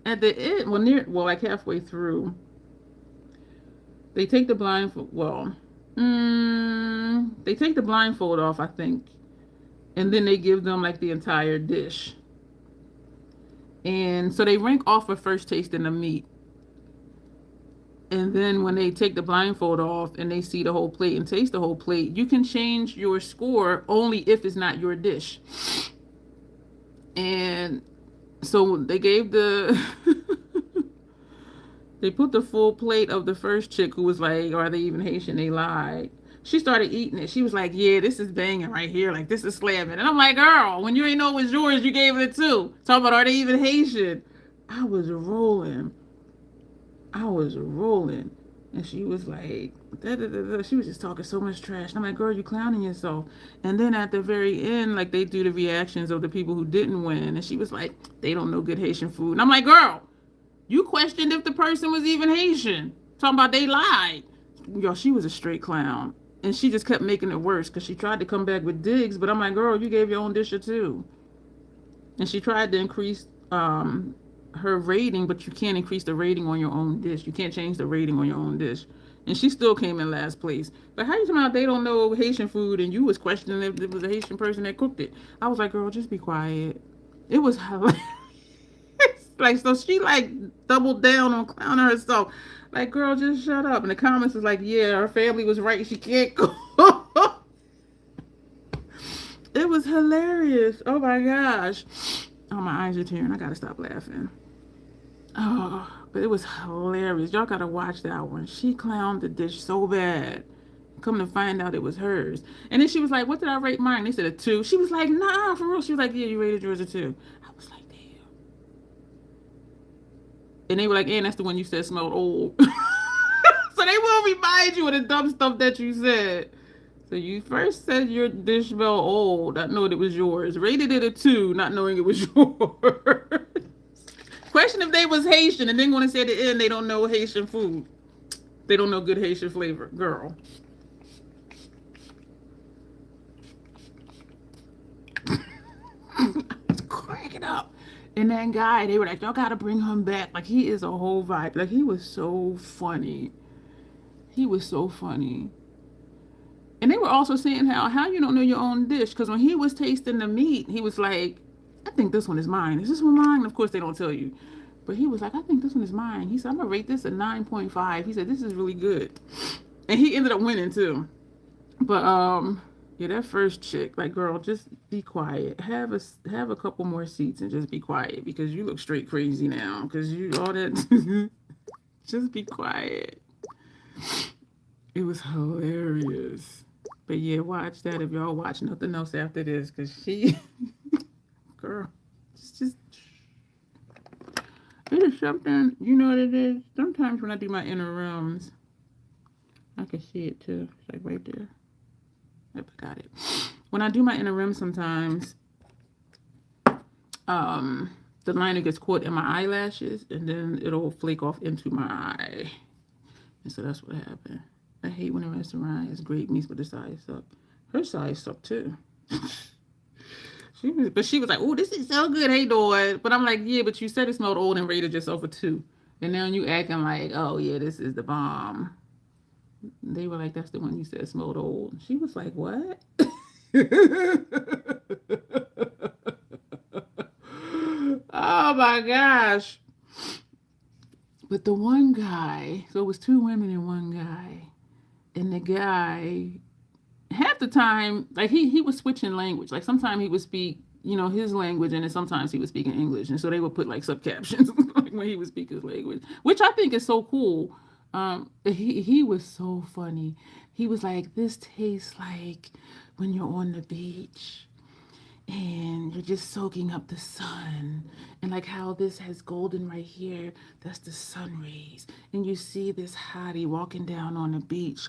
at the end, like halfway through, they take the blindfold. They take the blindfold off, I think, and then they give them like the entire dish. And so they rank off for first taste in the meat. And then when they take the blindfold off and they see the whole plate and taste the whole plate, you can change your score only if it's not your dish. And so they gave they put the full plate of the first chick who was like, are they even Haitian? They lied. She started eating it. She was like, yeah, this is banging right here. Like, this is slamming. And I'm like, girl, when you ain't know it was yours, you gave it a 2. Talking about, are they even Haitian? I was rolling. And she was like, da, da, da, da. She was just talking so much trash. And I'm like, girl, you clowning yourself. And then at the very end, like, they do the reactions of the people who didn't win. And she was like, they don't know good Haitian food. And I'm like, girl, you questioned if the person was even Haitian. Talking about they lied. Yo, she was a straight clown. And she just kept making it worse because she tried to come back with digs. But I'm like, girl, you gave your own dish or 2. And she tried to increase her rating, but you can't increase the rating on your own dish. You can't change the rating on your own dish. And she still came in last place. But how you talking about they don't know Haitian food and you was questioning if it was a Haitian person that cooked it? I was like, girl, just be quiet. It was hilarious. Like, so she like doubled down on clowning herself. Like, girl, just shut up. And the comments was like, yeah, her family was right. She can't cook. It was hilarious. Oh my gosh. Oh, my eyes are tearing. I gotta stop laughing. Oh, but it was hilarious. Y'all gotta watch that one. She clowned the dish so bad. Come to find out it was hers. And then she was like, what did I rate mine? They said a 2. She was like, nah, for real. She was like, yeah, you rated yours a 2. I was like, damn. And they were like, and that's the one you said smelled old. So they will remind you of the dumb stuff that you said. So you first said your dish smelled old, not knowing it was yours. Rated it a 2, not knowing it was yours. Question if they was Haitian, and then when they say at the end they don't know Haitian food. They don't know good Haitian flavor. Girl. I was cracking up. And that guy, they were like, y'all gotta bring him back. Like, he is a whole vibe. Like, he was so funny. He was so funny. And And they were also saying how you don't know your own dish, because when he was tasting the meat, he was like, I think this one is mine. Is this one mine? And of course, they don't tell you. But he was like, I think this one is mine. He said, I'm going to rate this a 9.5. He said, this is really good. And he ended up winning, too. But, yeah, that first chick, like, girl, just be quiet. Have a couple more seats and just be quiet, because you look straight crazy now. Because you, all that, just be quiet. It was hilarious. But yeah, watch that if y'all watch nothing else after this, because she, girl, it's just, it is something, you know what it is? Sometimes when I do my inner realms, I can see it too. It's like right there. Yep, I got it. When I do my inner realms sometimes, the liner gets caught in my eyelashes, and then it'll flake off into my eye. And so that's what happened. I hate when a restaurant has great meats, but the size suck. Her size sucked too. She was like, oh, this is so good. Hey, Dawn. But I'm like, yeah, but you said it smelled old and rated yourself a 2. And now you acting like, oh, yeah, this is the bomb. They were like, that's the one you said smelled old. She was like, what? Oh, my gosh. But the one guy, so it was 2 women and 1 guy. And the guy, half the time, like he was switching language. Like sometimes he would speak, his language, and then sometimes he would speak in English. And so they would put like subcaptions like when he would speak his language, which I think is so cool. He was so funny. He was like, this tastes like when you're on the beach and you're just soaking up the sun, and like how this has golden right here, that's the sun rays, and you see this hottie walking down on the beach,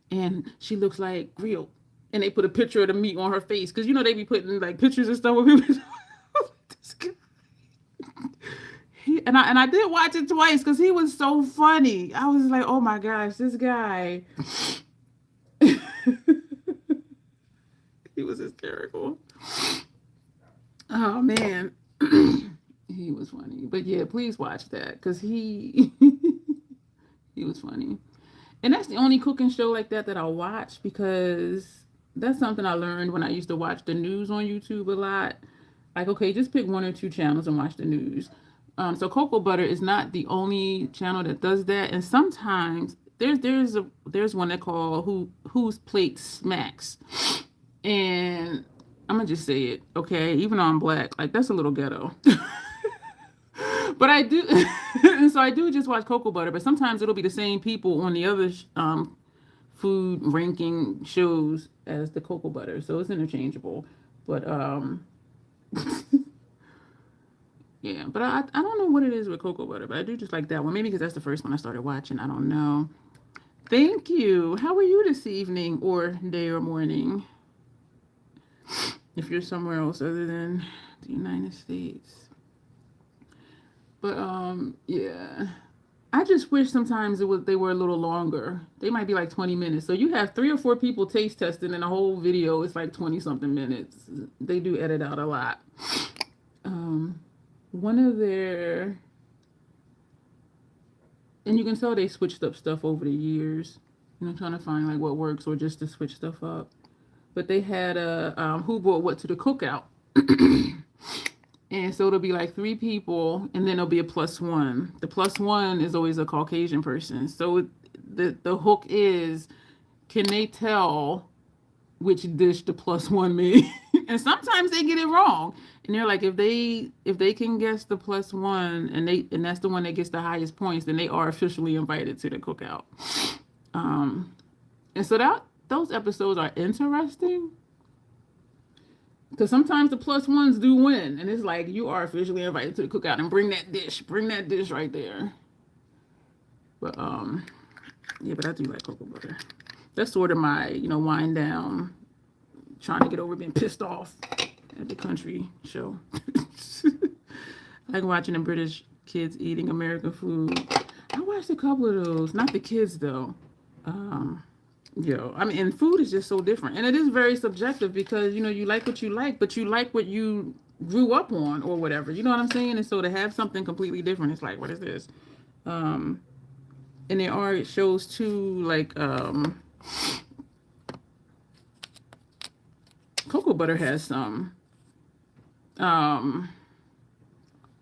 and she looks like grilled, and they put a picture of the meat on her face, because they be putting like pictures and stuff of people. This guy. And I did watch it twice because he was so funny. I was like, oh my gosh, this guy. He was hysterical. Oh man. He was funny. But yeah, please watch that, because he was funny. And that's the only cooking show like that I'll watch, because that's something I learned when I used to watch the news on YouTube a lot. Like, okay, just pick 1 or 2 channels and watch the news. So Cocoa Butter is not the only channel that does that. And sometimes there's one they call Whose Plate Smacks. And I'm gonna just say it, okay? Even though I'm black, like that's a little ghetto. But I do, and so I do just watch Cocoa Butter. But sometimes it'll be the same people on the other food ranking shows as the Cocoa Butter, so it's interchangeable. But yeah. But I don't know what it is with Cocoa Butter, but I do just like that one. Maybe because that's the first one I started watching. I don't know. Thank you. How are you this evening, or day, or morning? If you're somewhere else other than the United States. But yeah, I just wish sometimes they were a little longer. They might be like 20 minutes. So you have 3 or 4 people taste testing, and the whole video is like 20 something minutes. They do edit out a lot. One of their, and you can tell they switched up stuff over the years, trying to find like what works, or just to switch stuff up. But they had a who brought what to the cookout. And so it'll be like 3 people, and then there'll be a +1. The +1 is always a Caucasian person. So the hook is, can they tell which dish the +1 made? And sometimes they get it wrong. And they're like, if they can guess the +1, and that's the one that gets the highest points, then they are officially invited to the cookout. And so those episodes are interesting, because sometimes the +1s do win, and it's like, you are officially invited to the cookout, and bring that dish right there. But yeah, but I do like Cocoa Butter. That's sort of my wind down, trying to get over being pissed off at the country show. I like watching the British kids eating American food. I watched a couple of those, not the kids though. And food is just so different, and it is very subjective, because you like what you like, but you like what you grew up on or whatever, you know what I'm saying? And so to have something completely different, it's like, what is this? And there are shows too, like cocoa butter has some um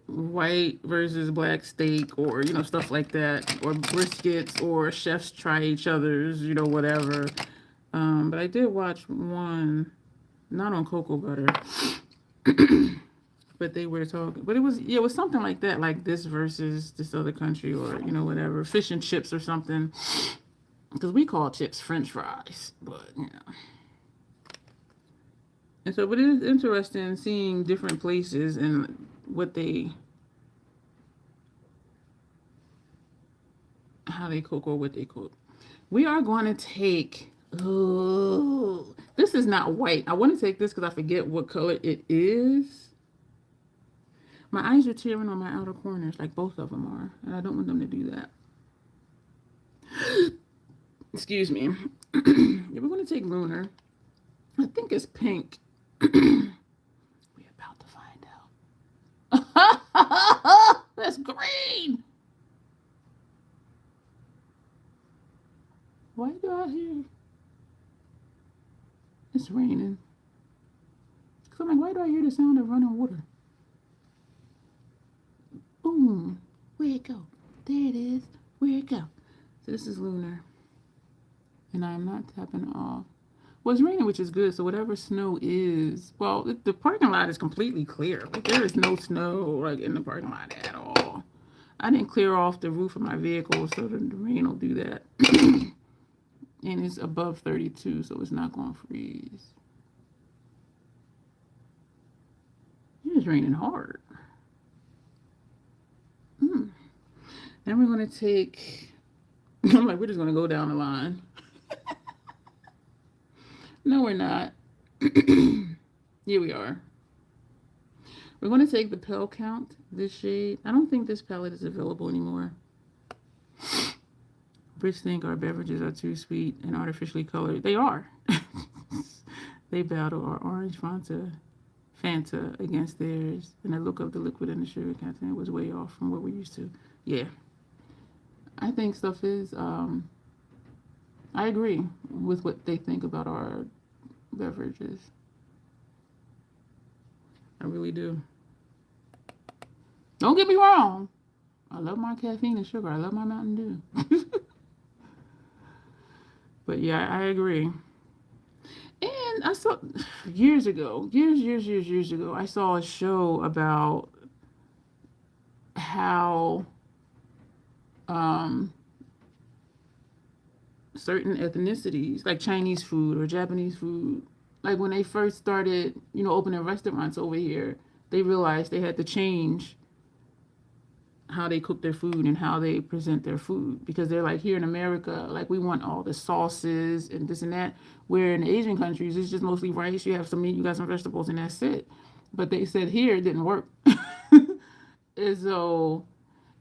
white versus black steak, or stuff like that, or briskets, or chefs try each other's, whatever. But I did watch one, not on cocoa butter, but they were talking, but it was something like that, like this versus this other country, or whatever, fish and chips or something, because we call chips French fries, but and so, but it is interesting seeing different places and how they cook or what they cook. We are going to take, oh, this is not white. I want to take this because I forget what color it is. My eyes are tearing on my outer corners, like both of them are, and I don't want them to do that. Excuse me. We're going to take Lunar. I think it's pink. We're about to find out. That's green. Why do I hear? It's raining. Cause I'm like, why do I hear the sound of running water? Boom. Where'd it go? There it is. Where'd it go? So this is Lunar. And I'm not tapping off. Well, it's raining, which is good. So whatever snow is, well, the parking lot is completely clear. Like there is no snow like in the parking lot at all. I didn't clear off the roof of my vehicle, so the rain will do that. And it's above 32, so it's not going to freeze. It's raining hard. Then we're going to take, I'm like, we're just going to go down the line. No, we're not. Here we are. We're going to take the Pale Count, this shade. I don't think this palette is available anymore. Brits think our beverages are too sweet and artificially colored. They are. They battle our orange Fanta against theirs, and the look of the liquid and the sugar content was way off from what we're used to. Yeah. I think stuff is, I agree with what they think about our beverages. I really do. Don't get me wrong. I love my caffeine and sugar. I love my Mountain Dew. But yeah, I agree. And I saw years ago, I saw a show about how certain ethnicities, like Chinese food or Japanese food, like when they first started, opening restaurants over here, they realized they had to change how they cook their food and how they present their food, because they're like, here in America, like we want all the sauces and this and that, where in the Asian countries it's just mostly rice, you have some meat, you got some vegetables, and that's it. But they said here it didn't work. And so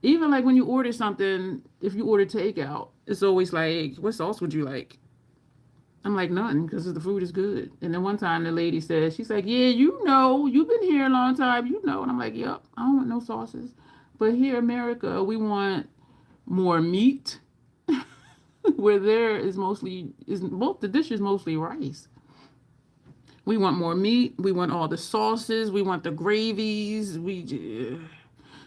even like when you order something, if you order takeout, it's always like, what sauce would you like? I'm like, none, because the food is good. And then one time the lady said, she's like, yeah, you've been here a long time, and I'm like, yep, I don't want no sauces. But here in America, we want more meat, where there is the dish is mostly rice. We want more meat. We want all the sauces. We want the gravies.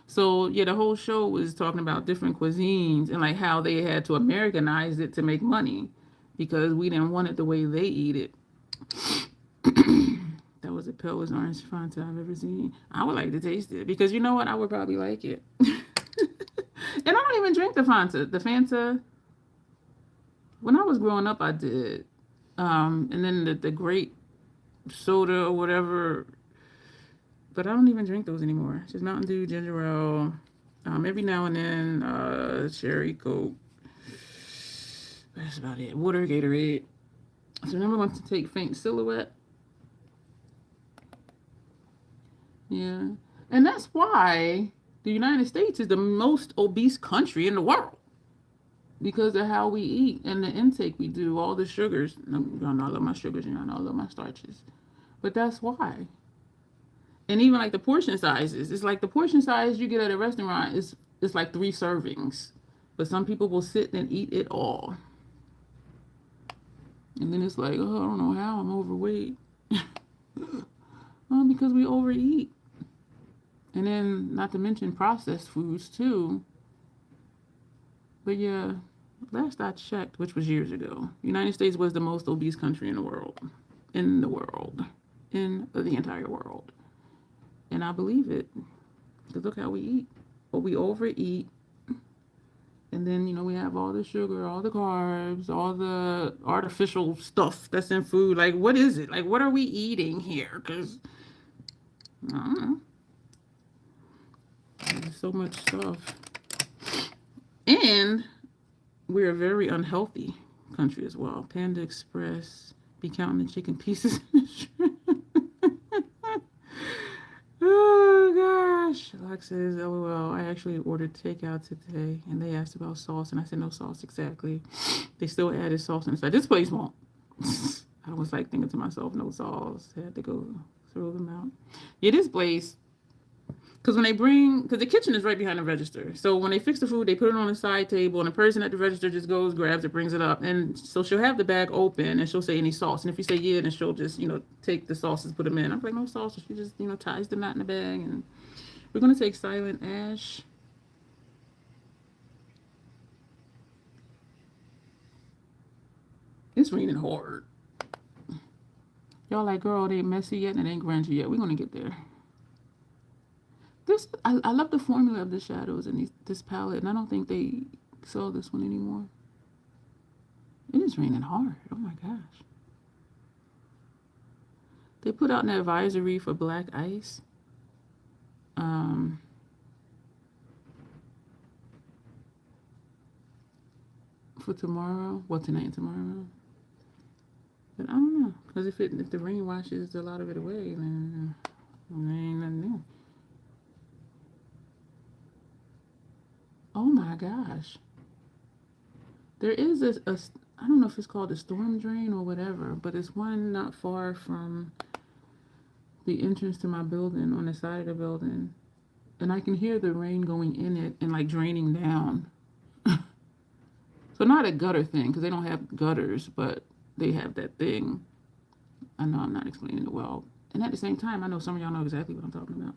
So yeah, the whole show was talking about different cuisines and like how they had to Americanize it to make money, because we didn't want it the way they eat it. That was the palest orange Fanta I've ever seen. I would like to taste it, because you know what? I would probably like it. And I don't even drink the Fanta. The Fanta, when I was growing up, I did. And then the grape soda or whatever. But I don't even drink those anymore. It's just Mountain Dew, ginger ale. Every now and then, cherry Coke. That's about it. Water, Gatorade. So now we're going to take Faint Silhouette. Yeah. And that's why the United States is the most obese country in the world, because of how we eat and the intake we do, all the sugars. Y'all know I love my sugars, and y'all know I love my starches. But that's why. And even like the portion sizes, it's like the portion size you get at a restaurant is like 3 servings. But some people will sit and eat it all. And then it's like, oh, I don't know how I'm overweight. Because we overeat. And then, not to mention processed foods, too. But yeah, last I checked, which was years ago, the United States was the most obese country in the world. In the world. In the entire world. And I believe it. Because look how we eat. But we overeat. And then, we have all the sugar, all the carbs, all the artificial stuff that's in food. Like, what is it? Like, what are we eating here? Because, I don't know. There's so much stuff. And we're a very unhealthy country as well. Panda Express, be counting the chicken pieces. Oh gosh. Locke says, LOL, I actually ordered takeout today and they asked about sauce and I said no sauce exactly. They still added sauce inside. This place won't. I was like thinking to myself, no sauce. I had to go throw them out. Yeah, this place, because because the kitchen is right behind the register. So when they fix the food, they put it on the side table and the person at the register just goes, grabs it, brings it up. And so she'll have the bag open and she'll say any sauce. And if you say yeah, then she'll just, take the sauces, put them in. I'm like, no sauce. She just, ties the knot in the bag. And we're going to take Silent Ash. It's raining hard. Y'all like, girl, it ain't messy yet and it ain't grungy yet. We're going to get there. I love the formula of the shadows in this palette, and I don't think they sell this one anymore. It is raining hard. Oh my gosh. They put out an advisory for black ice. For tomorrow. Well, tonight and tomorrow. But I don't know. Because if the rain washes a lot of it away, then there ain't nothing new. Oh my gosh. There is I don't know if it's called a storm drain or whatever, but it's one not far from the entrance to my building, on the side of the building. And I can hear the rain going in it and like draining down. So not a gutter thing, because they don't have gutters, but they have that thing. I know I'm not explaining it well. And at the same time, I know some of y'all know exactly what I'm talking about.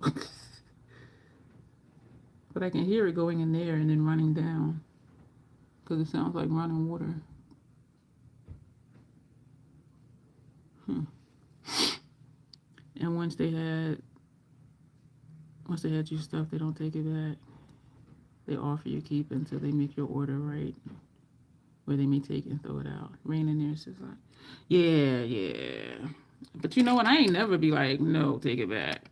But I can hear it going in there and then running down, because it sounds like running water. And once they had your stuff, they don't take it back. They offer you keep until they make your order right, where they may take it and throw it out. Rain in there, says like, yeah. But you know what? I ain't never be like, no, take it back.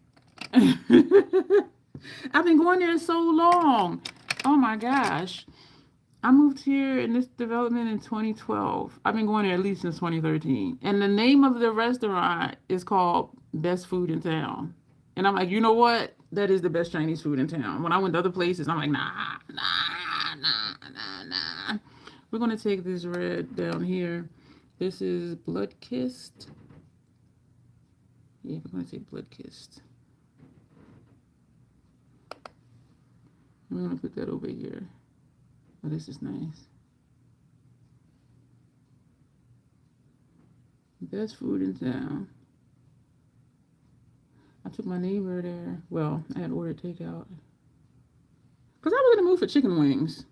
I've been going there so long. Oh my gosh. I moved here in this development in 2012. I've been going there at least since 2013. And the name of the restaurant is called Best Food in Town. And I'm like, you know what? That is the best Chinese food in town. When I went to other places, I'm like, nah. We're going to take this red down here. This is Blood Kissed. Yeah, we're going to take Blood Kissed. I'm going to put that over here. Oh, this is nice. Best food in town. I took my neighbor there. Well, I had ordered takeout. Because I was in the mood for chicken wings.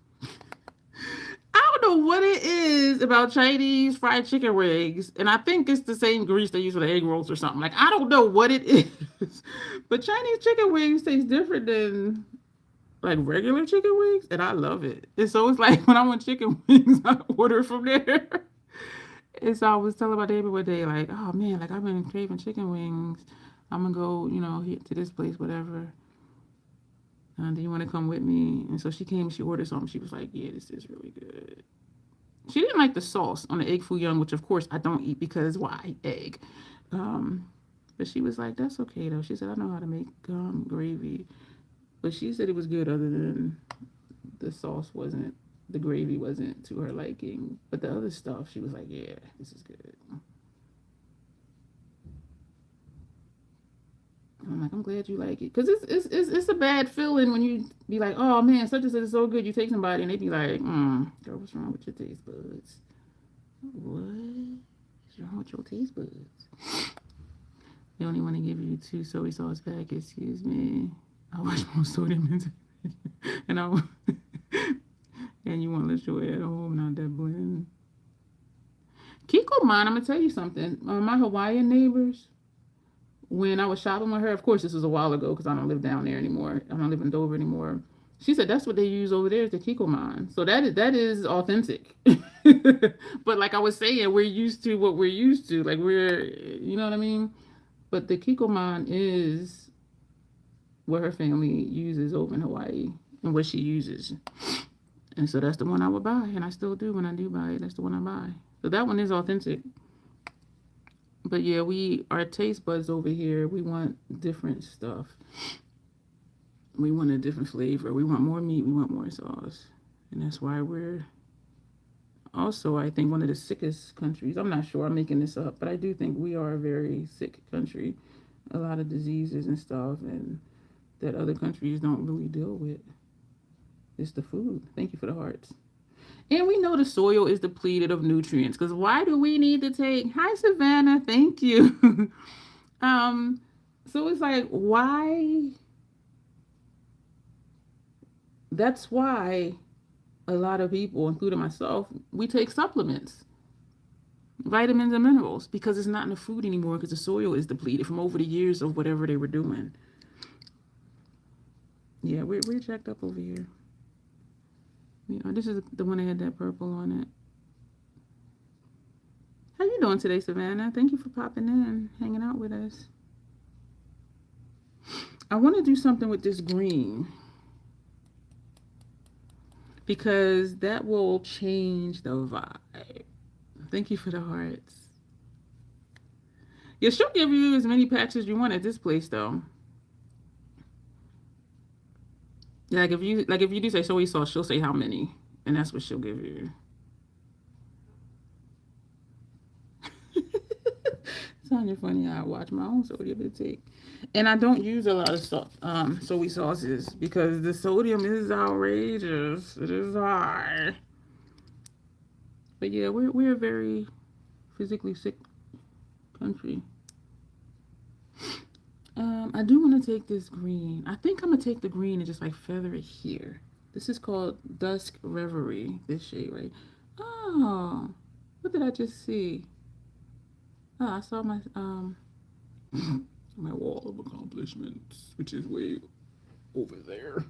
I don't know what it is about Chinese fried chicken wings. And I think it's the same grease they use for the egg rolls or something. Like, I don't know what it is. But Chinese chicken wings taste different than like regular chicken wings, and I love it. And so it's like when I want chicken wings, I order from there. And so I was telling my neighbor one day, like, oh man, like I've been craving chicken wings. I'm gonna go, to this place, whatever. Do you want to come with me? And so she came, she ordered something. She was like, yeah, this is really good. She didn't like the sauce on the egg foo young, which of course I don't eat because why? Egg. But she was like, that's okay though. She said, I know how to make gravy. But she said it was good other than the gravy wasn't to her liking. But the other stuff, she was like, yeah, this is good. I'm like, I'm glad you like it. Because it's a bad feeling when you be like, oh man, such and such is so good. You take somebody and they be like, girl, what's wrong with your taste buds? What is wrong with your taste buds? They only want to give you 2 soy sauce packets. Excuse me. I watch more sodium intake. And I and you want to let your at home, not that blend. Kiko mine, I'm gonna tell you something. My Hawaiian neighbors, when I was shopping with her, of course this was a while ago because I don't live down there anymore. I don't live in Dover anymore. She said that's what they use over there is the Kiko mine. So that is authentic. But like I was saying, we're used to what we're used to. Like you know what I mean? But the Kiko mine is what her family uses over in Hawaii and what she uses. And so that's the one I would buy, and I still do when I do buy it. That's the one I buy. So that one is authentic. But yeah, our taste buds over here, we want different stuff. We want a different flavor. We want more meat. We want more sauce. And that's why we're also, I think, one of the sickest countries. I'm not sure. I'm making this up. But I do think we are a very sick country. A lot of diseases and stuff and that other countries don't really deal with. It's the food. Thank you for the hearts. And we know the soil is depleted of nutrients because why do we need to take? Hi, Savannah. Thank you. So it's like, why? That's why a lot of people, including myself, we take supplements, vitamins and minerals, because it's not in the food anymore because the soil is depleted from over the years of whatever they were doing. Yeah, we're jacked up over here. Yeah, this is the one that had that purple on it. How you doing today, Savannah? Thank you for popping in, hanging out with us. I want to do something with this green because that will change the vibe. Thank you for the hearts. Yeah, she'll give you as many packs as you want at this place, though. Like if you do say soy sauce, she'll say how many, and that's what she'll give you. Sonya funny. I watch my own sodium intake, and I don't use a lot of soy sauces because the sodium is outrageous. It is high. But yeah, we're a very physically sick country. I do want to take this green. I think I'm going to take the green and just like feather it here. This is called Dusk Reverie, this shade, right? Oh, what did I just see? Oh, I saw my my wall of accomplishments, which is way over there.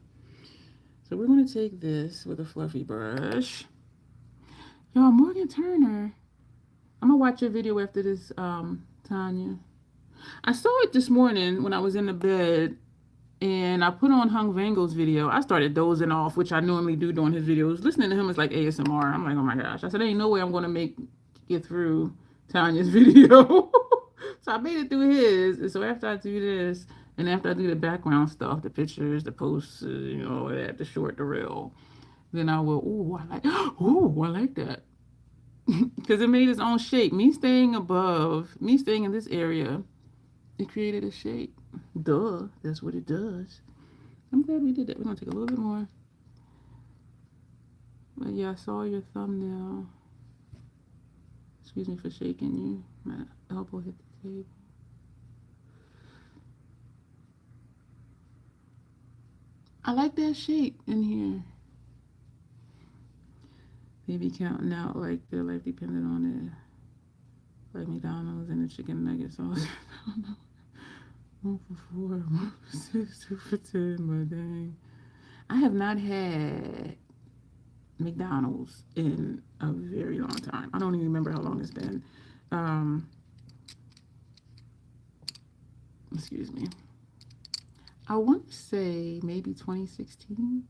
So we're going to take this with a fluffy brush. Y'all, Morgan Turner. I'm going to watch your video after this, Tanya. I saw it this morning when I was in the bed, and I put on Hung Vango's video. I started dozing off, which I normally do during his videos. Listening to him is like ASMR. I'm like, oh my gosh. I said, there ain't no way I'm going to get through Tanya's video. So I made it through his. And so after I do this, and after I do the background stuff, the pictures, the posts, you know, that, the short, the reel, then I will, I like that. Because it made its own shape. Me staying in this area, it created a shape. Duh, that's what it does. I'm glad we did that. We're going to take a little bit more. But yeah, I saw your thumbnail. Excuse me for shaking you. My elbow hit the table. I like that shape in here. They be counting out like their life depended on it. Like McDonald's and the chicken nuggets sauce. I don't know. 1 for 4, 1 for 6, 2 for 10, but dang. I have not had McDonald's in a very long time. I don't even remember how long it's been. Excuse me. I want to say maybe 2016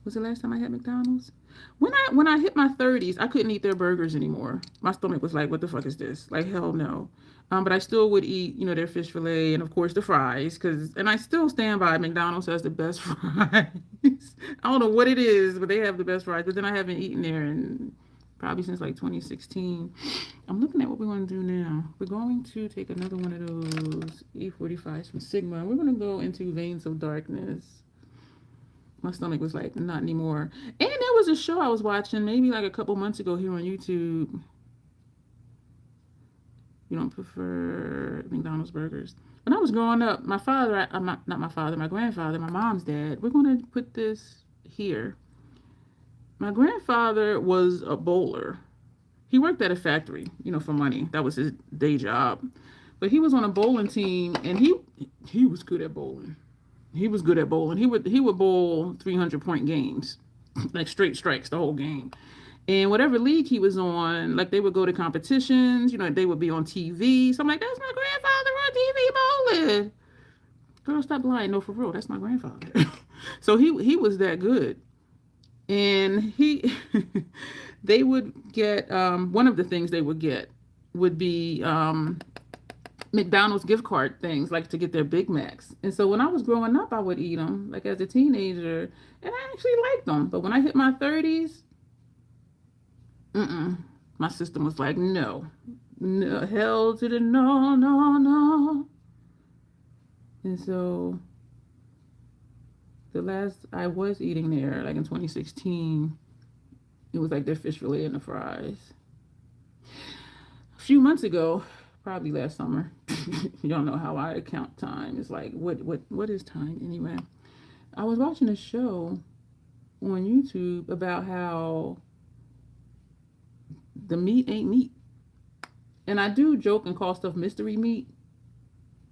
was the last time I had McDonald's. When I hit my 30s, I couldn't eat their burgers anymore. My stomach was like, what the fuck is this? Like, hell no. But I still would eat, you know, their fish fillet and of course the fries, and I still stand by McDonald's has the best fries. I don't know what it is, but they have the best fries. But then I haven't eaten there in probably since like 2016. I'm looking at what we want to do now. We're going to take another one of those E45s from Sigma. We're going to go into Veins of Darkness. My stomach was like, not anymore. And there was a show I was watching maybe like a couple months ago here on YouTube. You don't prefer McDonald's burgers. When I was growing up, my father, I'm not my father, my grandfather, my mom's dad, we're going to put this here. My grandfather was a bowler. He worked at a factory, for money. That was his day job. But he was on a bowling team, and he was good at bowling. He was good at bowling. He would bowl 300-point games, like straight strikes the whole game. And whatever league he was on, like they would go to competitions, they would be on TV. So I'm like, that's my grandfather on TV bowling. Girl, stop lying. No, for real, that's my grandfather. So he was that good. And they would get, one of the things they would get would be McDonald's gift card things, like to get their Big Macs. And so when I was growing up, I would eat them, like as a teenager, and I actually liked them. But when I hit my 30s, my system was like, no, hell to the no, no, no. And so the last I was eating there, like in 2016, it was like their fish fillet and the fries. A few months ago, probably last summer, y'all know how I count time. It's like, what is time anyway? I was watching a show on YouTube about how the meat ain't meat. And I do joke and call stuff mystery meat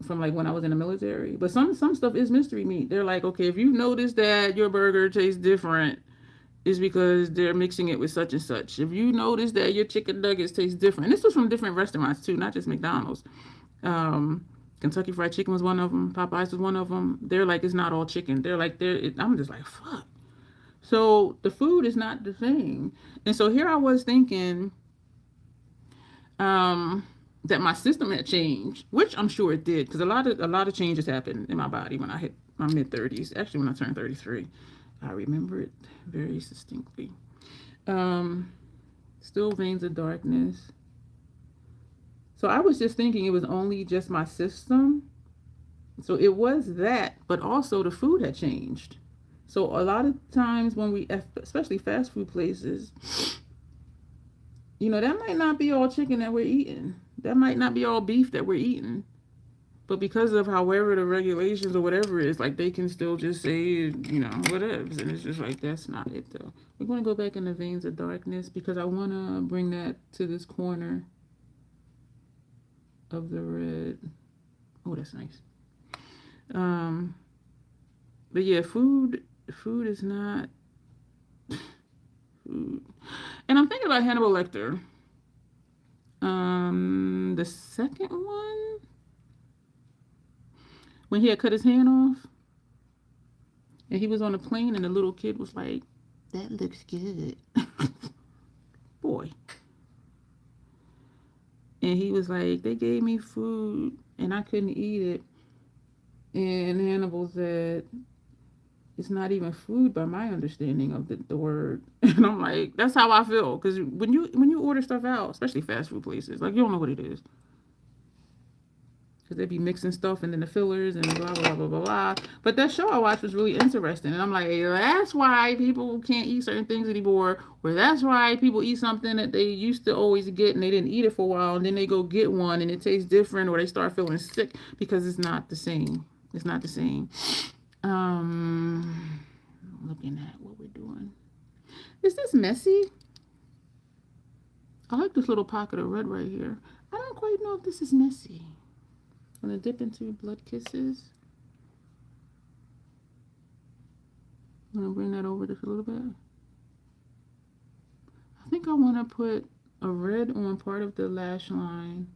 from like when I was in the military. But some stuff is mystery meat. They're like, okay, if you notice that your burger tastes different, it's because they're mixing it with such and such. If you notice that your chicken nuggets taste different, and this was from different restaurants too, not just McDonald's. Kentucky Fried Chicken was one of them. Popeyes was one of them. They're like, it's not all chicken. They're like, I'm just like, fuck. So the food is not the same. And so here I was thinking that my system had changed, which I'm sure it did, because a lot of changes happened in my body when I hit my mid-30s. Actually, when I turned 33, I remember it very distinctly. Still veins of darkness. So I was just thinking it was only just my system. So it was that, but also the food had changed. So a lot of times when we, especially fast food places, that might not be all chicken that we're eating. That might not be all beef that we're eating. But because of however the regulations or whatever is, like they can still just say, whatever. And it's just like, that's not it though. We're going to go back in the veins of darkness because I want to bring that to this corner of the red. Oh, that's nice. But yeah, food is not food. And I'm thinking about Hannibal Lecter. The second one, when he had cut his hand off, and he was on a plane, and the little kid was like, "That looks good." Boy. And he was like, they gave me food, and I couldn't eat it. And Hannibal said, it's not even food by my understanding of the word. And I'm like, that's how I feel. Because when you order stuff out, especially fast food places, like you don't know what it is. Because they be mixing stuff and then the fillers and blah, blah, blah, blah, blah. But that show I watched was really interesting. And I'm like, hey, that's why people can't eat certain things anymore. Or that's why people eat something that they used to always get and they didn't eat it for a while. And then they go get one and it tastes different, or they start feeling sick because it's not the same. It's not the same. Looking at what we're doing. Is this messy? I like this little pocket of red right here. I don't quite know if this is messy. I'm gonna dip into Blood Kisses. I'm gonna bring that over just a little bit. I think I want to put a red on part of the lash line,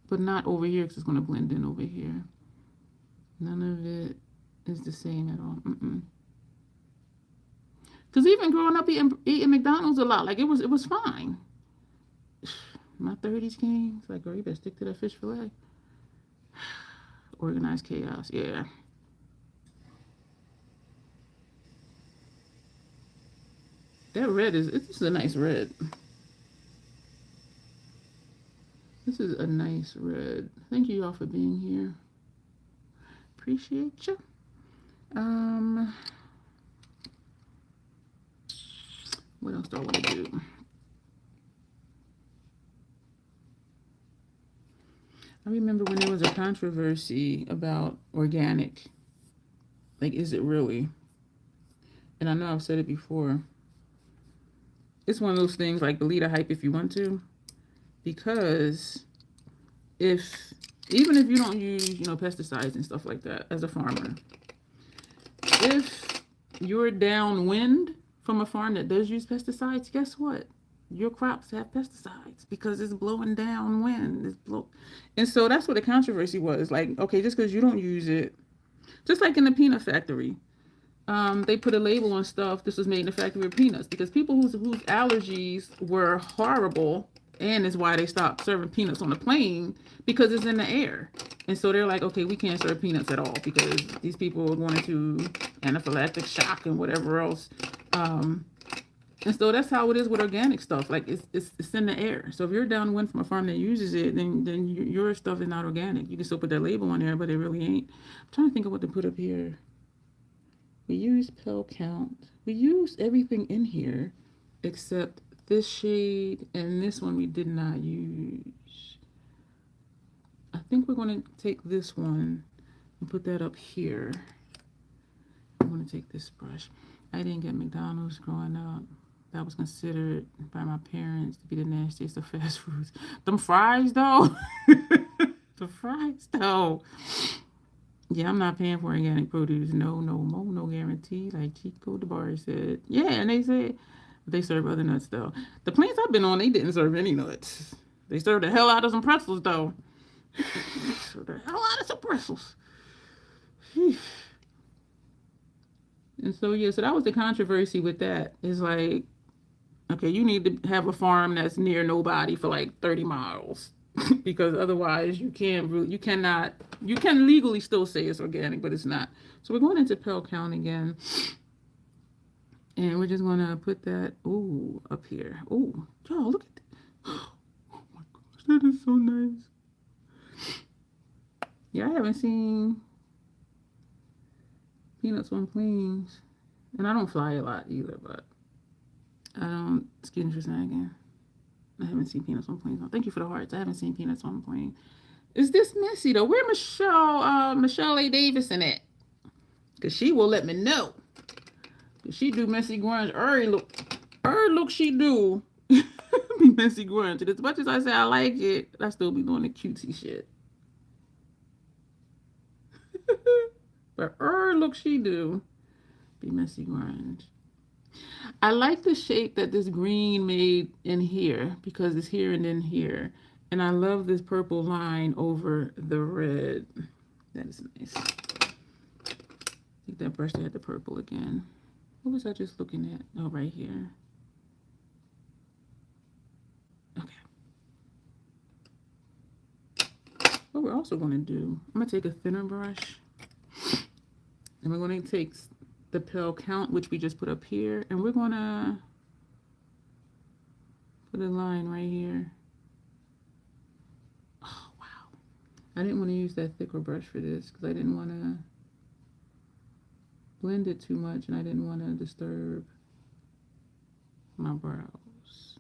but not over here because it's gonna blend in over here. None of it is the same at all. Because even growing up eating McDonald's a lot, like it was fine. My 30s came. It's like, girl, you better stick to that fish fillet. Organized chaos, yeah. That red this is a nice red. This is a nice red. Thank you all for being here. Appreciate you. What else do I want to do? I remember when there was a controversy about organic. Like, is it really? And I know I've said it before. It's one of those things like believe the hype if you want to, because if even if you don't use pesticides and stuff like that as a farmer, if you're downwind from a farm that does use pesticides, guess what? Your crops have pesticides because it's blowing downwind. And so that's what the controversy was. Like, okay, just because you don't use it, just like in the peanut factory, they put a label on stuff. This was made in the factory of peanuts because people whose allergies were horrible, and is why they stopped serving peanuts on the plane because it's in the air. And so they're like, okay, we can't serve peanuts at all because these people are going into anaphylactic shock and whatever else. And so that's how it is with organic stuff. Like it's in the air. So if you're downwind from a farm that uses it, then your stuff is not organic. You can still put that label on there, but it really ain't. I'm trying to think of what to put up here. We use pill count. We use everything in here except this shade and this one we did not use. I think we're going to take this one and put that up here. I'm going to take this brush. I didn't get McDonald's growing up. That was considered by my parents to be the nastiest of fast foods. Them fries, though. The fries, though. Yeah, I'm not paying for organic produce. No, no guarantee. Like Chico DeBar said. Yeah, and they said they serve other nuts, though. The plants I've been on, they didn't serve any nuts. They served the hell out of some pretzels, though. Served the hell out of some pretzels. And so, yeah, so that was the controversy with that. It's like, okay, you need to have a farm that's near nobody for like 30 miles. Because otherwise you can legally still say it's organic, but it's not. So we're going into Pell Count again. And we're just going to put that, up here. Y'all, look at that. Oh my gosh, that is so nice. Yeah, I haven't seen peanuts on planes. And I don't fly a lot either, but I don't, excuse me for saying I haven't seen peanuts on planes. Thank you for the hearts. I haven't seen peanuts on a plane. Is this messy though? Where Michelle A. Davison at? Cause she will let me know. Cause she do messy grunge. Look she do. Be messy grunge. And as much as I say I like it, I still be doing the cutesy shit. But look she do. Be messy grunge. I like the shape that this green made in here because it's here and then here. And I love this purple line over the red. That is nice. I think that brush had the purple again. What was I just looking at? Oh, right here. Okay. What we're also going to do, I'm going to take a thinner brush. And we're going to take the Pell Count, which we just put up here. And we're going to put a line right here. Oh, wow. I didn't want to use that thicker brush for this because I didn't want to blend it too much and I didn't want to disturb my brows.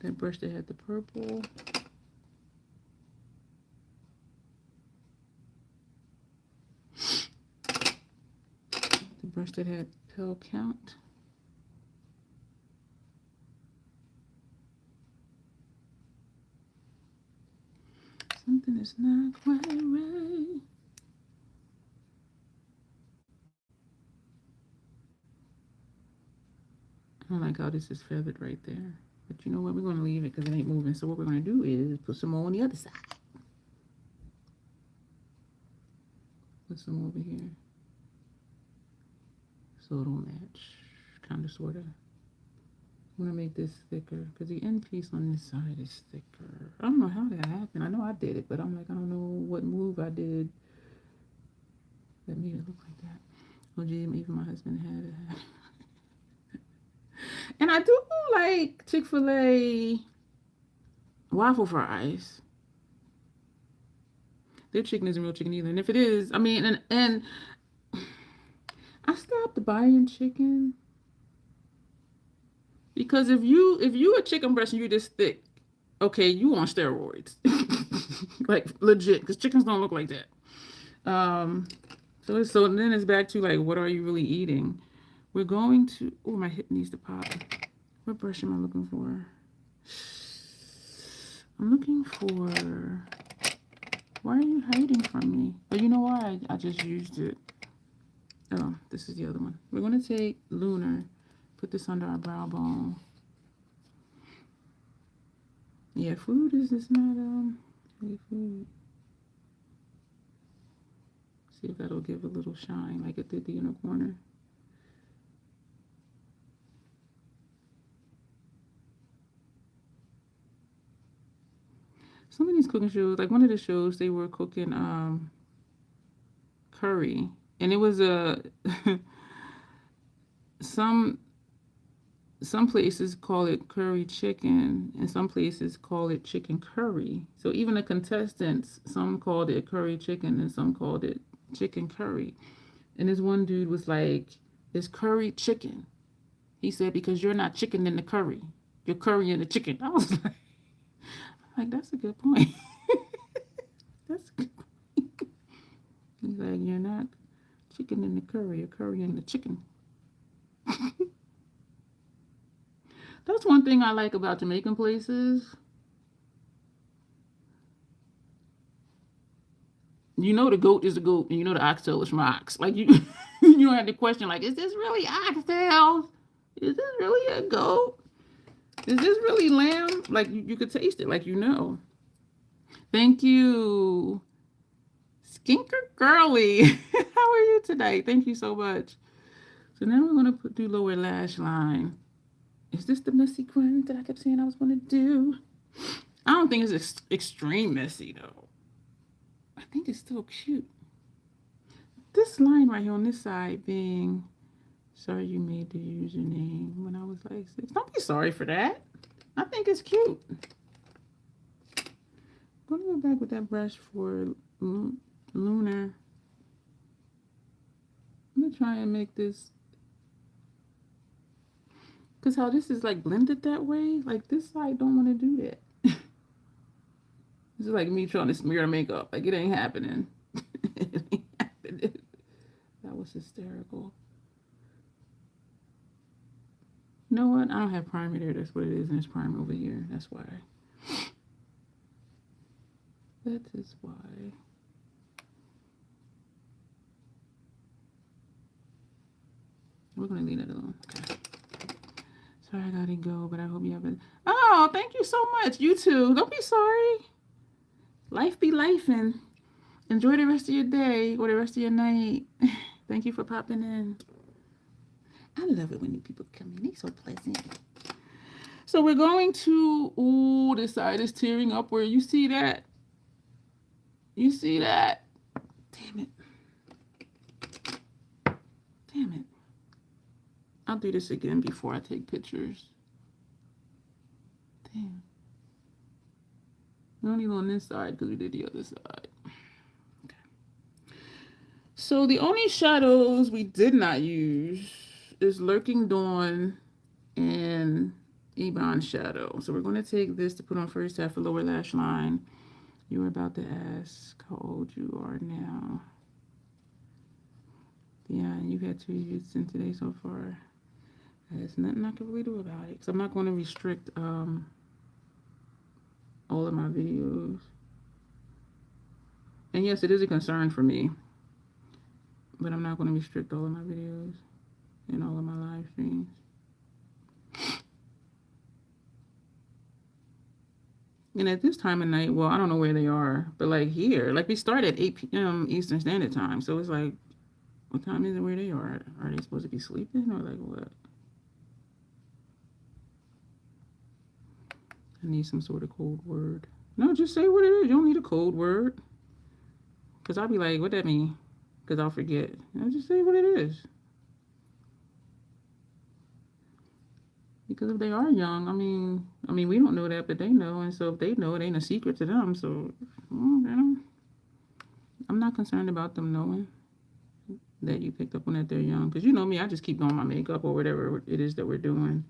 That brush that had the purple. The brush that had Pill Count. Something is not quite right. I don't like how this is feathered right there. But you know what? We're going to leave it because it ain't moving. So what we're going to do is put some more on the other side. Put some over here. So it'll match. Kind of, sort of. I'm going to make this thicker because the end piece on this side is thicker. I don't know how that happened. I know I did it, but I'm like, I don't know what move I did that made it look like that. Oh, gee, even my husband had it. And I do like Chick-fil-A waffle fries. Their chicken isn't real chicken either. And if it is, I mean, and I stopped buying chicken Because if you a chicken breast and you this thick, okay, you on steroids. Like legit, because chickens don't look like that. So then it's back to like, what are you really eating? We're going to. Oh, my hip needs to pop. What brush am I looking for? I'm looking for. Why are you hiding from me? Oh, you know why? I just used it. Oh, this is the other one. We're going to take Lunar, put this under our brow bone. Yeah, food is this not food. See if that'll give a little shine like it did the inner corner. Some of these cooking shows, like one of the shows, they were cooking curry, and it was a some places call it curry chicken, and some places call it chicken curry. So even the contestants, some called it curry chicken, and some called it chicken curry. And this one dude was like, "It's curry chicken." He said, "Because you're not chicken in the curry, you're curry in the chicken." I was like, that's a good point. That's a good point. He's like, "You're not chicken in the curry, you're curry in the chicken." That's one thing I like about Jamaican places. You know the goat is a goat, and you know the oxtail is from ox. Like you, you don't have to question like, is this really oxtail? Is this really a goat? Is this really lamb? Like you could taste it, like you know. Thank you, Skinker Girly. How are you today? Thank you so much. So now we're gonna do lower lash line. Is this the messy Gwen that I kept saying I was gonna do? I don't think it's extreme messy though. I think it's still cute. This line right here on this side being, "Sorry you made the username when I was like 6." Don't be sorry for that. I think it's cute. I'm gonna go back with that brush for Lunar. I'm gonna try and make this, because how this is like blended that way, like this side don't want to do that. This is like me trying to smear makeup. Like it ain't happening. It ain't happening. That was hysterical. You know what? I don't have primer there. That's what it is. And there's primer over here. That's why. That is why. We're going to leave that alone. Okay. Sorry, I got to go, but I hope you have a... Oh, thank you so much. You too. Don't be sorry. Life be life, and enjoy the rest of your day or the rest of your night. Thank you for popping in. I love it when new people come in. They're so pleasant. So we're going to... Ooh, this side is tearing up where you see that. You see that? Damn it. Damn it. I'll do this again before I take pictures. Damn. We only on this side because we did the other side. Okay. So the only shadows we did not use is Lurking Dawn and Ebon Shadow. So we're going to take this to put on first half of lower lash line. You were about to ask how old you are now. Yeah, you had 2 years in today so far. There's nothing I can really do about it, because I'm not going to restrict all of my videos. And yes, it is a concern for me, but I'm not going to restrict all of my videos and all of my live streams. And at this time of night, well, I don't know where they are, but like here, like we start at 8 p.m. Eastern Standard Time. So it's like, what time is it where they are? Are they supposed to be sleeping or like what? I need some sort of code word. No, just say what it is. You don't need a code word. Because I'll be like, what that mean? Because I'll forget. Just say what it is. Because if they are young, I mean, we don't know that, but they know. And so if they know, it ain't a secret to them. So, I'm not concerned about them knowing that you picked up on that they're young. Because you know me, I just keep doing my makeup or whatever it is that we're doing.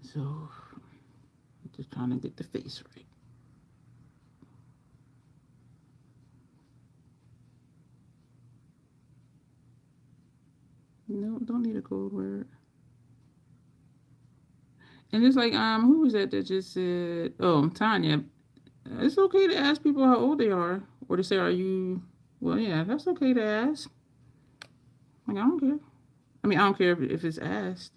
So, just trying to get the face right. No, don't need a code word. And it's like, who was that just said, oh, Tanya, it's okay to ask people how old they are, or to say, are you, well, yeah, that's okay to ask. Like, I don't care. I mean, I don't care if it's asked.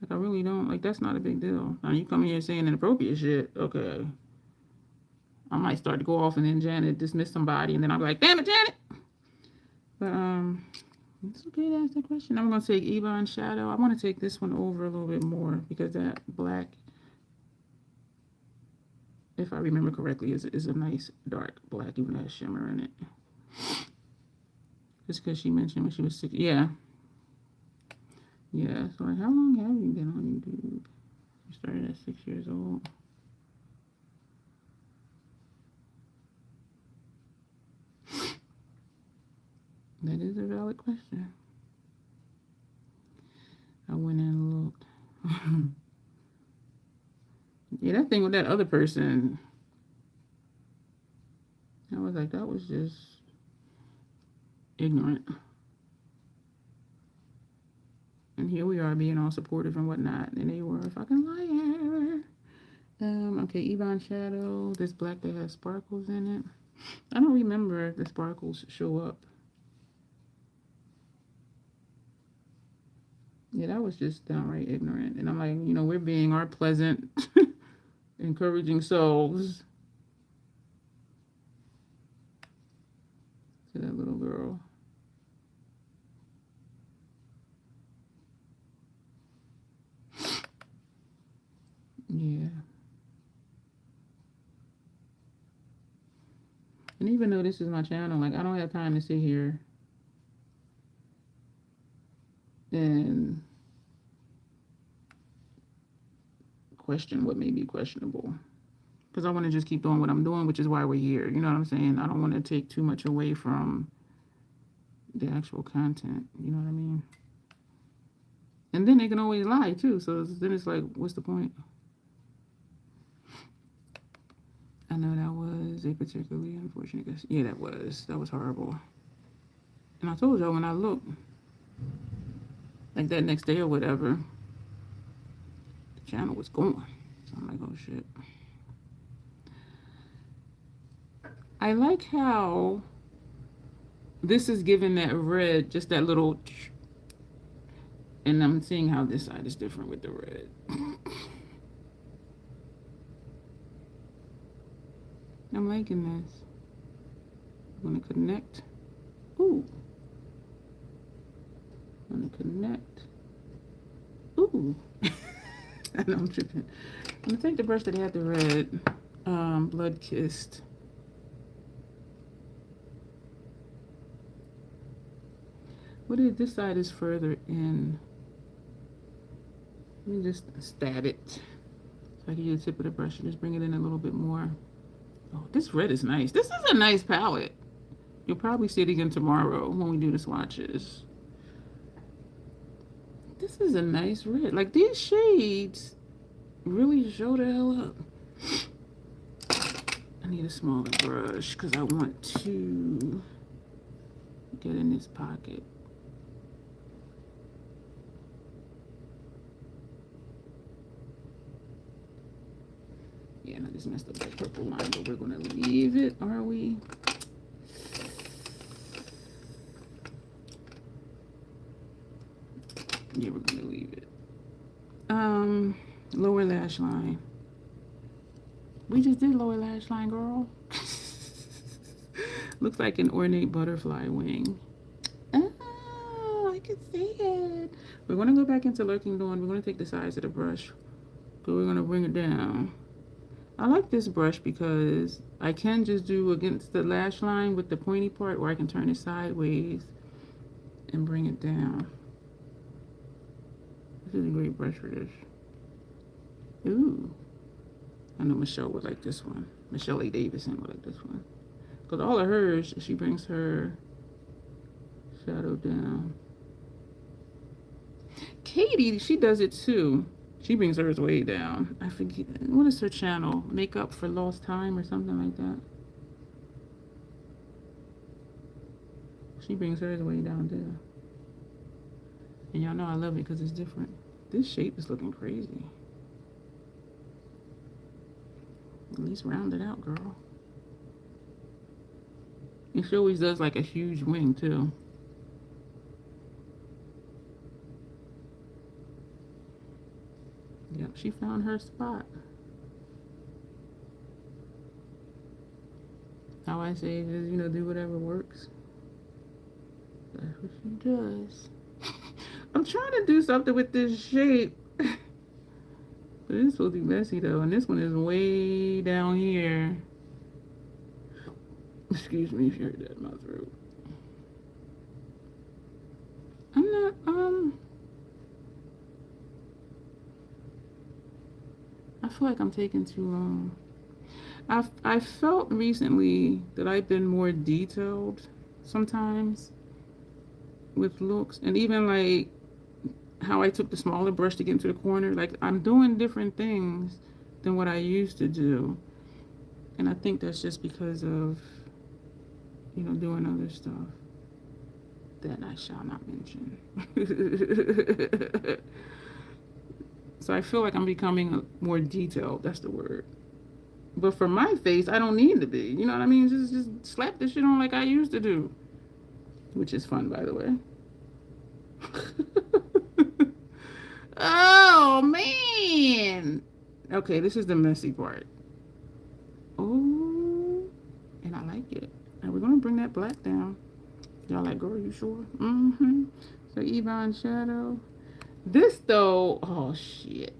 Like, I really don't. Like, that's not a big deal. Now, you come here saying inappropriate shit, okay. I might start to go off and then Janet dismiss somebody, and then I'll be like, damn it, Janet. But, it's okay to ask that question. I'm going to take Ebon Shadow. I want to take this one over a little bit more because that black, if I remember correctly, is a nice dark black, even though it has shimmer in it. Just because she mentioned when she was 6. Yeah. Yeah. So, like, how long have you been on YouTube? You started at 6 years old. That is a valid question. I went and looked. Yeah, that thing with that other person, I was like, that was just ignorant. And here we are being all supportive and whatnot, and they were a fucking liar. Okay, Ebon Shadow, this black that has sparkles in it. I don't remember if the sparkles show up. Yeah, that was just downright ignorant. And I'm like, you know, we're being our pleasant, encouraging selves to that little girl. Yeah. And even though this is my channel, like, I don't have time to sit here and question what may be questionable. Because I want to just keep doing what I'm doing, which is why we're here. You know what I'm saying? I don't want to take too much away from the actual content. You know what I mean? And then they can always lie, too. So then it's like, what's the point? I know that was a particularly unfortunate guess. Yeah, that was horrible. And I told y'all when I looked, like that next day or whatever, the channel was gone. So I'm like, oh shit. I like how this is giving that red, just that little, and I'm seeing how this side is different with the red. I'm liking this. I'm gonna connect. Ooh. I'm gonna connect. Ooh. I know I'm tripping. I'm gonna take the brush that had the red, blood kissed. What is this side is further in? Let me just stab it. So I can use the tip of the brush and just bring it in a little bit more. Oh, this red is nice. This is a nice palette. You'll probably see it again tomorrow when we do the swatches. This is a nice red. Like, these shades really show the hell up. I need a smaller brush because I want to get in this pocket. Yeah, I just messed up that purple line, but we're gonna leave it, are we? Yeah, we're gonna leave it. Lower lash line. We just did lower lash line, girl. Looks like an ornate butterfly wing. Oh, I can see it. We're gonna go back into Lurking Dawn. We're gonna take the size of the brush. So we're gonna bring it down. I like this brush because I can just do against the lash line with the pointy part, or I can turn it sideways and bring it down. This is a great brush for this. Ooh. I know Michelle would like this one. Michelle A. Davison would like this one. Because all of hers, she brings her shadow down. Katie, she does it too. She brings hers way down. I forget. What is her channel? Makeup for Lost Time or something like that. She brings hers way down too. And y'all know I love it because it's different. This shape is looking crazy. At least round it out, girl. And she always does like a huge wing too. Yep, she found her spot. How I say is, you know, do whatever works. That's what she does. I'm trying to do something with this shape. But it's supposed to be messy though, and this one is way down here. Excuse me if you heard that in my throat. I'm not, I feel like I'm taking too long. I felt recently that I've been more detailed sometimes with looks, and even like how I took the smaller brush to get into the corner. Like I'm doing different things than what I used to do, and I think that's just because of, you know, doing other stuff that I shall not mention. So I feel like I'm becoming more detailed. That's the word. But for my face, I don't need to be. You know what I mean? Just slap this shit on like I used to do, which is fun, by the way. Oh man. Okay, this is the messy part. Oh, and I like it. And we're gonna bring that black down. Y'all like, girl, you sure? Mm-hmm. So Ebon shadow. This though, oh shit.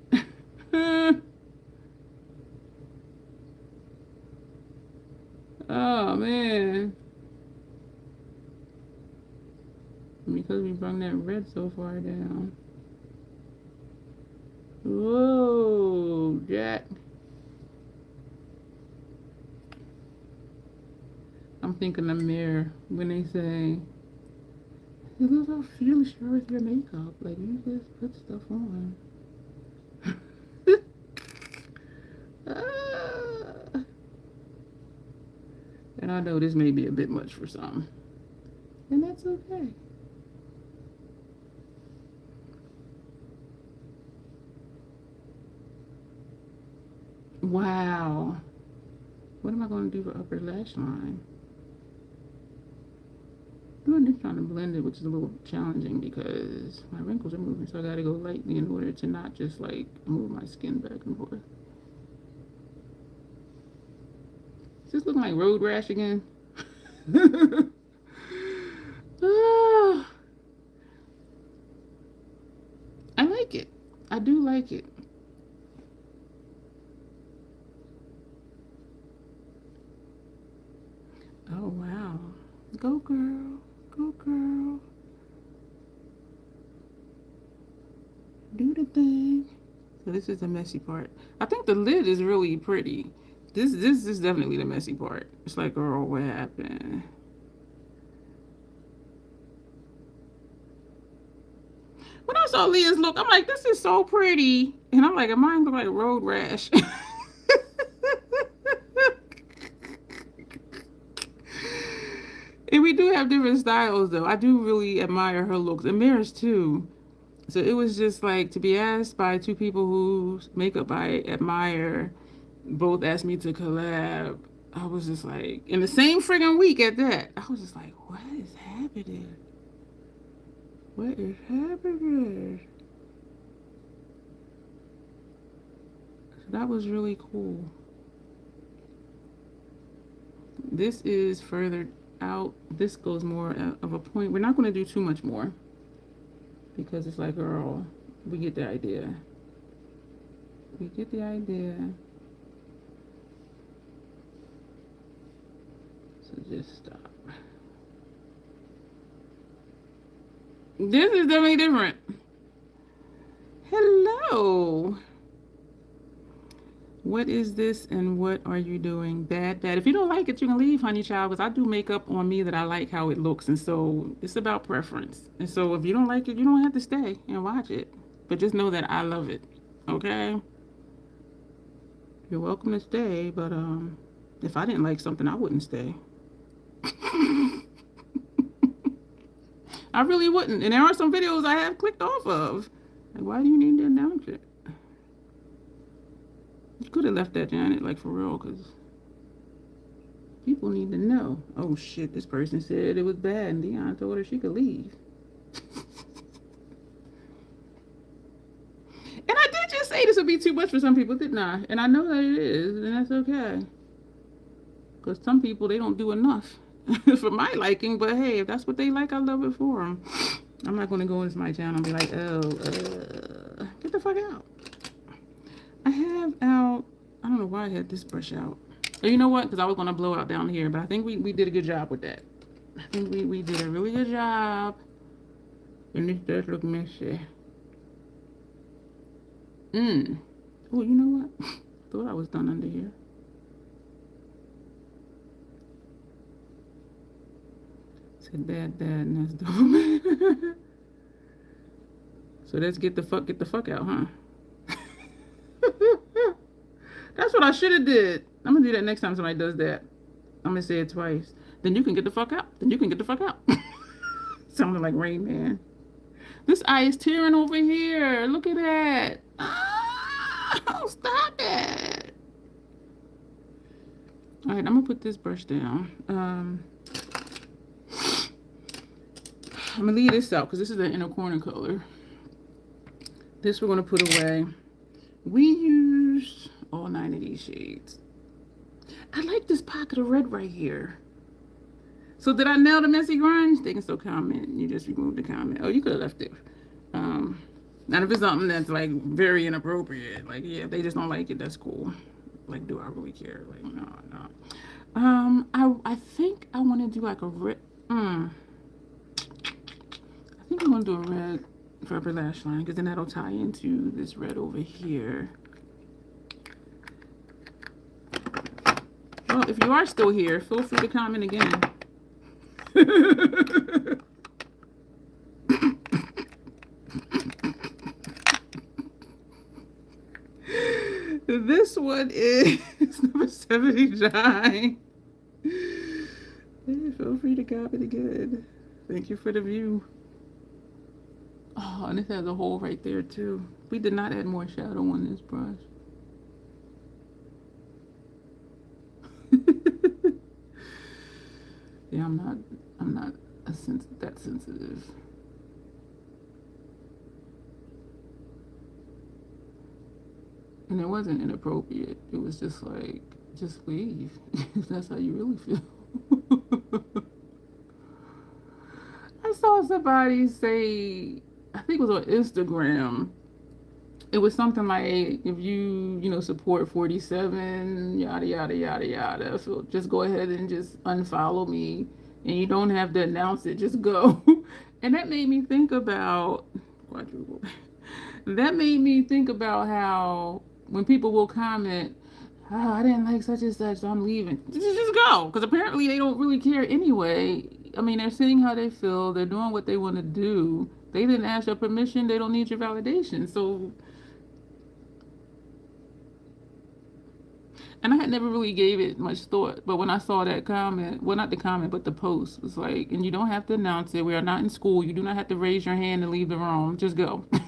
Oh man. Because we brought that red so far down. Whoa, Jack. I'm thinking the mirror when they say, you look so feel sure with your makeup. Like you just put stuff on. And I know this may be a bit much for some. And that's okay. Wow. What am I going to do for upper lash line? I'm just trying to blend it, which is a little challenging because my wrinkles are moving, so I gotta go lightly in order to not just like move my skin back and forth. Is this looking like road rash again? Ah, I like it. I do like it. Oh wow. Go girl. Go girl. Do the thing. So this is the messy part. I think the lid is really pretty. This is definitely the messy part. It's like, girl, what happened? When I saw Leah's look, I'm like, this is so pretty. And I'm like, mine look like road rash. And we do have different styles though. I do really admire her looks and Mira's too. So it was just like to be asked by two people whose makeup I admire, both asked me to collab. I was just like, in the same friggin' week at that, I was just like, what is happening? What is happening? So that was really cool. This is further out. This goes more of a point. We're not going to do too much more because it's like, girl, we get the idea. We get the idea. So just stop. This is definitely different. Hello. What is this and what are you doing? Bad, bad. If you don't like it, you can leave, honey child, because I do makeup on me that I like how it looks. And so it's about preference. And so if you don't like it, you don't have to stay and watch it. But just know that I love it. Okay? You're welcome to stay, but if I didn't like something, I wouldn't stay. I really wouldn't. And there are some videos I have clicked off of. Like, why do you need to announce it? You could have left that, Janet, like for real, because people need to know. Oh shit, this person said it was bad and Dion told her she could leave. And I did just say this would be too much for some people, didn't I? And I know that it is, and that's okay. Because some people, they don't do enough for my liking, but hey, if that's what they like, I love it for them. I'm not going to go into my channel and be like, oh, get the fuck out. I have out, I don't know why I had this brush out. Oh, you know what? Because I was going to blow out down here, but I think we did a good job with that. I think we did a really good job. And this does look messy. Oh, you know what? Thought I was done under here. Said bad, and that's dope. So let's get the fuck out, huh? That's what I should have did. I'm gonna do that next time somebody does that. I'm gonna say it twice. Then you can get the fuck out. Then you can get the fuck out. Sounding like Rain Man. This eye is tearing over here. Look at that. Oh, stop it. All right, I'm gonna put this brush down. I'm gonna leave this out because this is the inner corner color. This we're gonna put away. We used all 9 of these shades. I like this pocket of red right here. So did I nail the messy grunge? They can still comment. You just removed the comment. Oh, you could have left it. Now if it's something that's like very inappropriate, like yeah, if they just don't like it, that's cool. Like, do I really care? Like, no. I think I want to do like a red. I think I'm gonna do a red for upper lash line because then that'll tie into this red over here. Well, if you are still here, feel free to comment again. This one is number 79. Feel free to comment again. Thank you for the view. Oh, and this has a hole right there too. We did not add more shadow on this brush. Yeah, I'm not that sensitive. And it wasn't inappropriate. It was just like, just leave. If that's how you really feel. I saw somebody say, I think it was on Instagram. It was something like, if you support 47, yada, yada, yada, yada. So just go ahead and just unfollow me. And you don't have to announce it. Just go. And that made me think about, quadruple. That made me think about how when people will comment, oh, I didn't like such and such, so I'm leaving. Just go. Because apparently they don't really care anyway. I mean, they're saying how they feel. They're doing what they want to do. They didn't ask your permission. They don't need your validation. So, and I had never really gave it much thought. But when I saw that comment, well, not the comment, but the post was like, and you don't have to announce it. We are not in school. You do not have to raise your hand and leave the room. Just go. I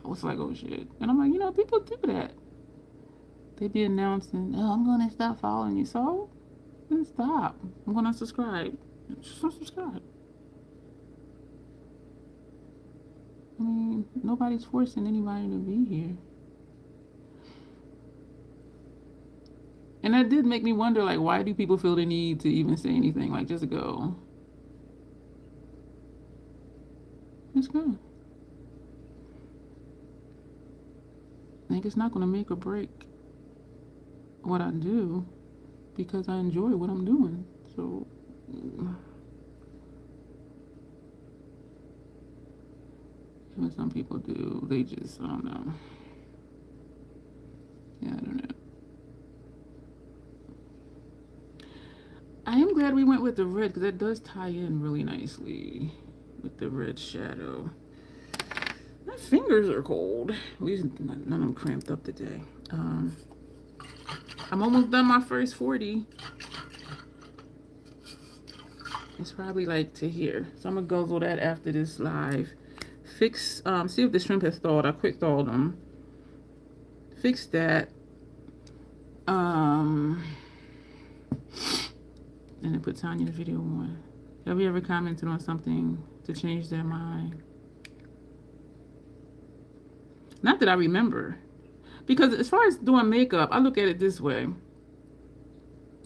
was like, oh shit. And I'm like, people do that. They be announcing, oh, I'm going to stop following you. So, then stop. I'm going to subscribe. Just unsubscribe. I mean, nobody's forcing anybody to be here. And that did make me wonder, like, why do people feel the need to even say anything? Like, just go. Just go. Like, it's not going to make or break what I do because I enjoy what I'm doing. So, what some people do, they just, I don't know. Yeah, I don't know. glad we went with the red because that does tie in really nicely with the red shadow. My fingers are cold. At least none of them cramped up today. I'm almost done my first 40. It's probably like to here. So I'm gonna guzzle that after this live. Fix, see if the shrimp has thawed. I quick thawed them. Fix that. And then put Tanya's video on. Have you ever commented on something to change their mind? Not that I remember. Because as far as doing makeup, I look at it this way.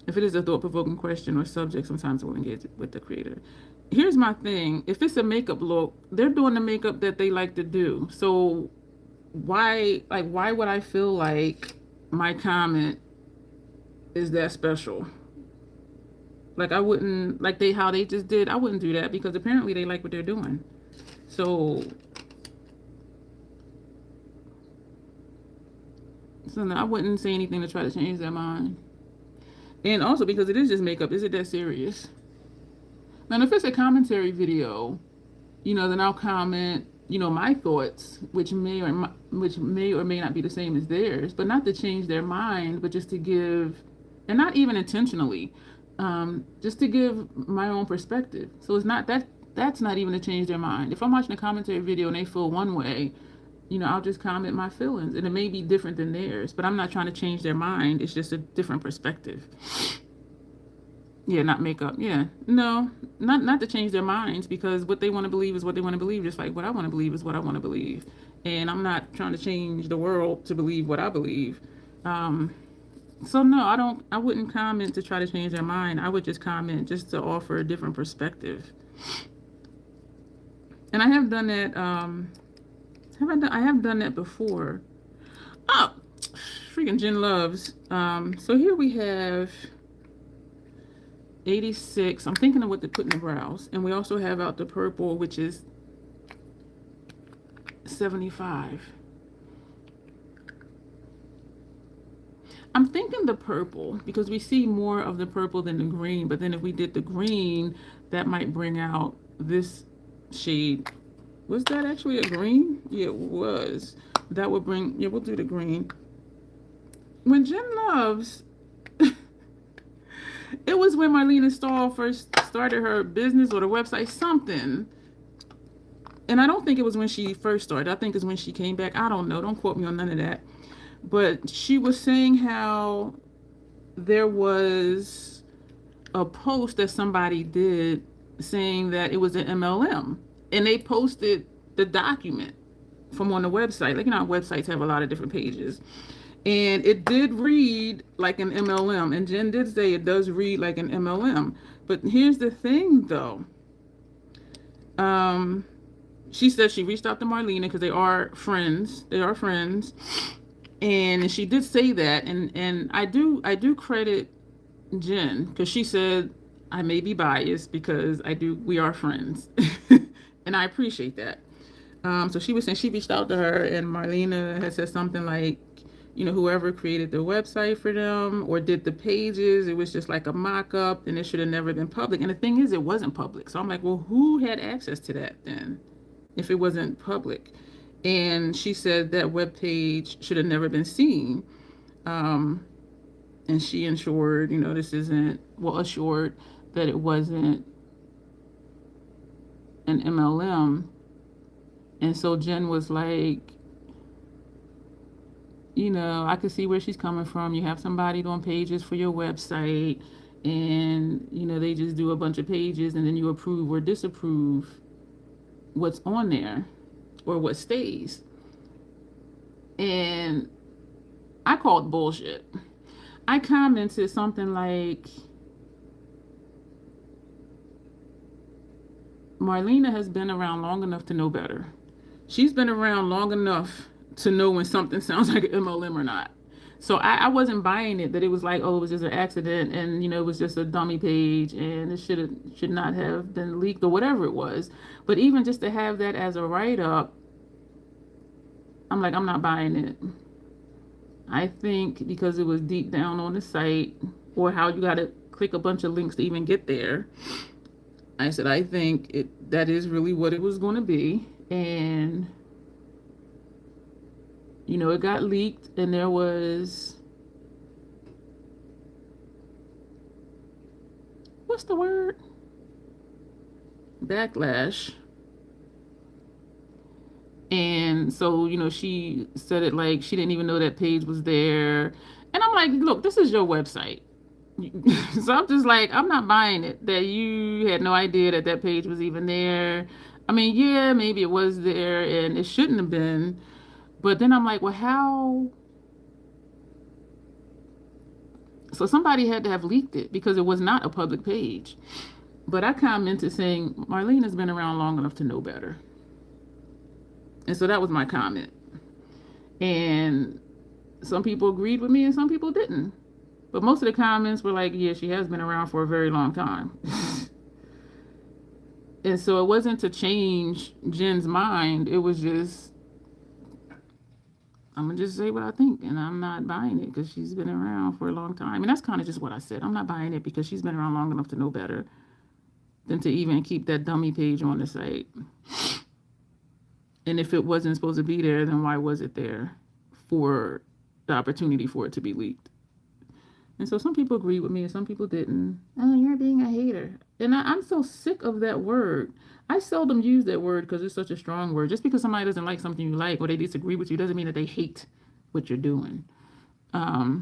If it is a thought-provoking question or subject, sometimes I will engage with the creator. Here's my thing. If it's a makeup look, they're doing the makeup that they like to do. So why would I feel like my comment is that special? Like I wouldn't, like how they just did, I wouldn't do that because apparently they like what they're doing. So no, I wouldn't say anything to try to change their mind. And also because it is just makeup, is it that serious? Now, if it's a commentary video, you know, then I'll comment, you know, my thoughts, which may or may not be the same as theirs, but not to change their mind, but just to give, and not even intentionally, just to give my own perspective. So it's not that's not even to change their mind. If I'm watching a commentary video and they feel one way, you know, I'll just comment my feelings, and it may be different than theirs, but I'm not trying to change their mind. It's just a different perspective. Yeah, not makeup. Yeah, no, not to change their minds, because what they want to believe is what they want to believe, just like what I want to believe is what I want to believe. And I'm not trying to change the world to believe what I believe. So no, I wouldn't comment to try to change their mind. I would just comment just to offer a different perspective. And I have done that, I have done that before. Oh, freaking Jen Loves. So here we have 86. I'm thinking of what to put in the brows. And we also have out the purple, which is 75. I'm thinking the purple because we see more of the purple than the green. But then if we did the green, that might bring out this shade. Was that actually a green? Yeah, it was. That would bring, yeah, we'll do the green. When Jen Loves, it was when Marlena Stahl first started her business or the website, something. And I don't think it was when she first started. I think it's when she came back. I don't know. Don't quote me on none of that. But she was saying how there was a post that somebody did saying that it was an MLM. And they posted the document from on the website. Like, you know, our websites have a lot of different pages. And it did read like an MLM. And Jen did say it does read like an MLM. But here's the thing, though. She said she reached out to Marlena because they are friends. They are friends. And she did say that. And I do credit Jen because she said, I may be biased because we are friends. And I appreciate that. So she was saying she reached out to her, and Marlena had said something like, you know, whoever created the website for them or did the pages, it was just like a mock-up and it should have never been public. And the thing is, it wasn't public. So I'm like, well, who had access to that then if it wasn't public? And she said that web page should have never been seen. And she assured, you know, assured that it wasn't an MLM. And so Jen was like, you know, I could see where she's coming from. You have somebody doing pages for your website, and, you know, they just do a bunch of pages, and then you approve or disapprove what's on there or what stays. And I called bullshit. I commented something like, Marlena has been around long enough to know better. She's been around long enough to know when something sounds like an MLM or not. So I wasn't buying it, that it was like, oh, it was just an accident and, you know, it was just a dummy page and it should not have been leaked or whatever it was. But even just to have that as a write-up, I'm like, I'm not buying it. I think because it was deep down on the site, or how you got to click a bunch of links to even get there. I said, I think that is really what it was going to be. And, you know, it got leaked, and there was, what's the word? Backlash. And so, you know, she said it like she didn't even know that page was there. And I'm like, look, this is your website. So I'm just like, I'm not buying it that you had no idea that that page was even there. I mean, yeah, maybe it was there and it shouldn't have been. But then I'm like, well, how? So somebody had to have leaked it because it was not a public page. But I commented saying, Marlene has been around long enough to know better. And so that was my comment. And some people agreed with me and some people didn't. But most of the comments were like, yeah, she has been around for a very long time. And so it wasn't to change Jen's mind. It was just, I'm going to just say what I think. And I'm not buying it because she's been around for a long time. And that's kind of just what I said. I'm not buying it because she's been around long enough to know better than to even keep that dummy page on the site. And if it wasn't supposed to be there, then why was it there for the opportunity for it to be leaked? And so some people agreed with me and some people didn't. Oh, you're being a hater. And I'm so sick of that word. I seldom use that word because it's such a strong word. Just because somebody doesn't like something you like or they disagree with you doesn't mean that they hate what you're doing. I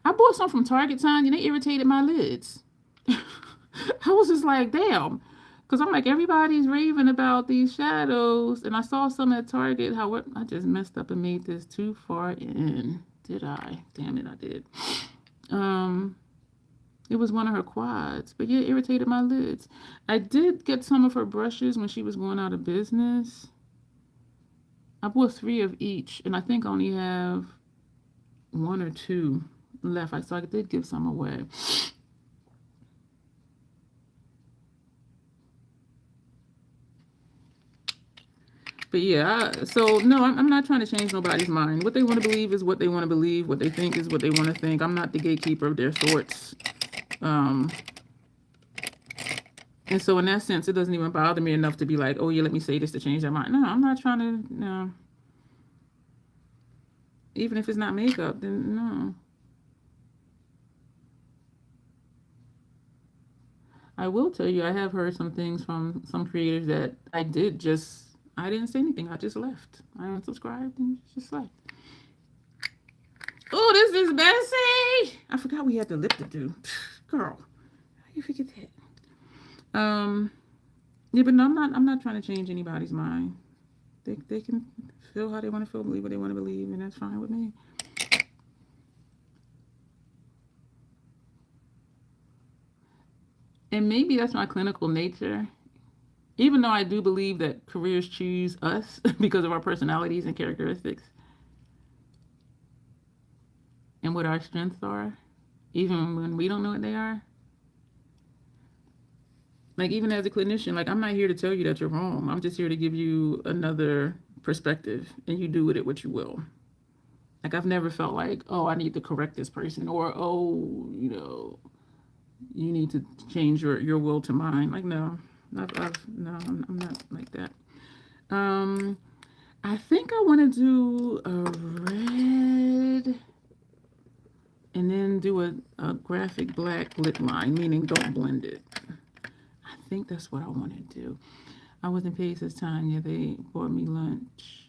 bought some from Target, and they irritated my lids. I was just like, damn. Because I'm like, everybody's raving about these shadows. And I saw some at Target. However, I just messed up and made this too far in. Did I? Damn it, I did. It was one of her quads. But yeah, it irritated my lids. I did get some of her brushes when she was going out of business. I bought 3 of each. And I think I only have 1 or 2 left. So I did give some away. But yeah, so no, I'm not trying to change nobody's mind. What they want to believe is what they want to believe. What they think is what they want to think. I'm not the gatekeeper of their thoughts. And so in that sense, it doesn't even bother me enough to be like, oh yeah, let me say this to change their mind. No, I'm not trying to, no. Even if it's not makeup, then no. I will tell you, I have heard some things from some creators that I didn't say anything. I just left. I unsubscribed and just left. Oh, this is Bessie. I forgot we had the lip to do. Girl, how you forget that? Yeah, but no, I'm not trying to change anybody's mind. They can feel how they want to feel, believe what they want to believe, and that's fine with me. And maybe that's my clinical nature. Even though I do believe that careers choose us because of our personalities and characteristics and what our strengths are, even when we don't know what they are. Like, even as a clinician, like, I'm not here to tell you that you're wrong. I'm just here to give you another perspective, and you do with it what you will. Like, I've never felt like, oh, I need to correct this person, or, oh, you know, you need to change your will to mine. Like, no. No, I'm not like that. I think I want to do a red and then do a graphic black lip line, meaning don't blend it. I think that's what I want to do. I wasn't paid this time. Yeah, they bought me lunch